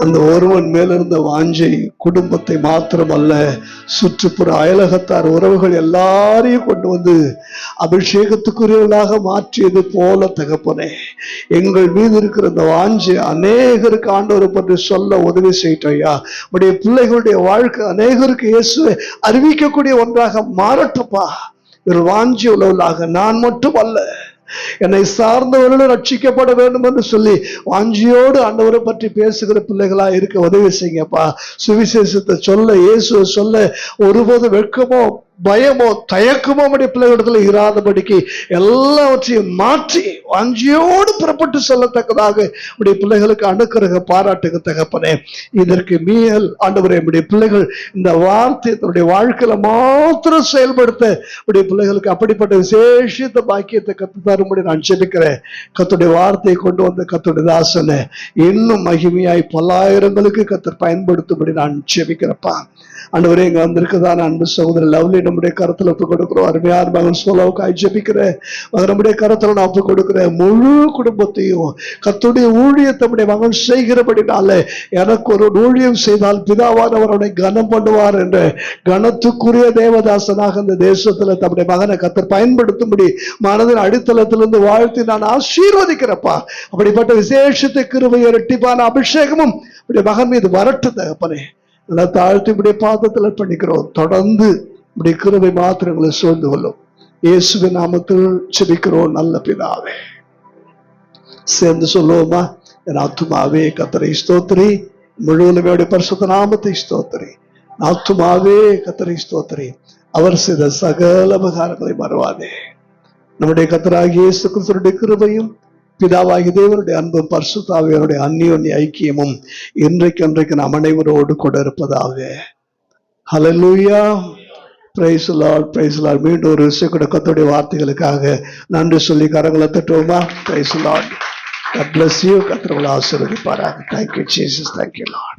அந்த ஒருவன் மேலிருந்த வாஞ்சை குடும்பத்தை மாத்திரமல்ல, சுற்றுப்புற அயலகத்தார் உறவுகள் எல்லாரையும் கொண்டு வந்து அபிஷேகத்துக்குரியவர்களாக மாற்றியது போல தகப்பனே, எங்கள் மீது இருக்கிற இந்த வாஞ்சை அநேகருக்கு ஆண்டவரை பற்றி சொல்ல உதவி செய்யட்டும் ஐயா. உடைய பிள்ளைகளுடைய வாழ்க்கை அநேகருக்கு இயேசுவை அறிவிக்கக்கூடிய ஒன்றாக மாறட்டுப்பா. ஒரு வாஞ்சி உள்ளவர்களாக, நான் மட்டும் அல்ல, என்னை சார்ந்தவர்களும் ரட்சிக்கப்பட வேண்டும் என்று சொல்லி வாஞ்சியோடு ஆண்டவரை பற்றி பேசுகிற பிள்ளைகளா இருக்க உதவி செய்யுங்கப்பா. சுவிசேஷத்தை சொல்ல, இயேசுவை சொல்ல ஒருபோது வெட்கமோ பயமோ தயக்கமோ உடைய பிள்ளைகளிடத்துல இராதபடிக்கு எல்லாவற்றையும் மாற்றி வாஞ்சியோடு புறப்பட்டு சொல்லத்தக்கதாக உடைய பிள்ளைகளுக்கு அனுக்கிரக பாராட்டுக தகப்பனே. இதற்கு மேல் ஆண்டவரே, உடைய பிள்ளைகள் இந்த வார்த்தை தன்னுடைய வாழ்க்கையில மாத்திரம் செயல்படுத்த உடைய பிள்ளைகளுக்கு அப்படிப்பட்ட விசேஷத்த பாக்கியத்தை கத்து தரும்படி நான் ஜெபிக்கிறேன். கர்த்தருடைய வார்த்தையை கொண்டு வந்த கர்த்தருடைய தாசனை இன்னும் மகிமையாய் பல்லாயிரங்களுக்கு கர்த்தர் பயன்படுத்தும்படி நான் ஜெபிக்கிறப்பா. ஆண்டவரே, இங்க வந்திருக்குதான் அன்பு சகோதரர் லவ்லி நம்முடைய கருத்துல ஒப்பு கொடுக்கிறோம். அருமையான மகன் சோலாவுக்கு ஜெபிக்கிறேன். நம்முடைய கருத்துல நான் ஒப்பு கொடுக்கிறேன். முழு குடும்பத்தையும் கர்த்தருடைய ஊழியத்தை நம்முடைய மகன் செய்கிறபடினால, எனக்கு ஒரு ஊழியம் செய்தால் பிதாவானவர் அவனை கனம் பண்ணுவார் என்ற கனத்துக்குரிய தேவதாசனாக இந்த தேசத்துல தம்முடைய மகனை கர்த்தர் பயன்படுத்தும்படி மனதின் அடித்தளத்திலிருந்து வாழ்த்தி நான் ஆசீர்வதிக்கிறப்பா. அப்படிப்பட்ட விசேஷத்தை கிருபை இரட்டிப்பான அபிஷேகமும் உடைய மகன் மீது வரட்டு தகப்பனே. நல்லா தாழ்த்தி இப்படிய பாதத்தில் பண்ணிக்கிறோம். தொடர்ந்து இப்படி கிருபை மாத்திரங்களை சூழ்ந்து கொள்ளும். இயேசுவின் நாமத்தில் ஜெபிக்கிறோம் நல்ல பிதாவே. சேர்ந்து சொல்லுவோமா? என் ஆத்துமாவே கர்த்தரை ஸ்தோத்திரி, முழுவதுமே பரிசுத்த நாமத்தை ஸ்தோத்திரி. ஆத்துமாவே கர்த்தரை ஸ்தோத்திரி, அவர் செய்த சகல உபகாரங்களை மறவாதே. நம்முடைய கர்த்தராகிய இயேசு கிறிஸ்துவின் கிருபையும் பிதாவாகிய தேவனுடைய அன்பும் பரிசுத்த ஆவியாருடைய அந்யோன்ய ஐக்கியமும் இன்றைக்கு நாம் அனைவரோடு கூட இருப்பதாக. Hallelujah. Praise the Lord, praise the Lord. மீண்டும் ஒரு விஷயம் கூட கர்த்தருடைய வார்த்தைகளுக்காக நன்றி சொல்லி கரங்களை தட்டுவோமா? Praise the Lord. God bless you. கர்த்தர் உங்களை ஆசீர்வதிப்பாராக. Thank you Jesus. Thank you Lord.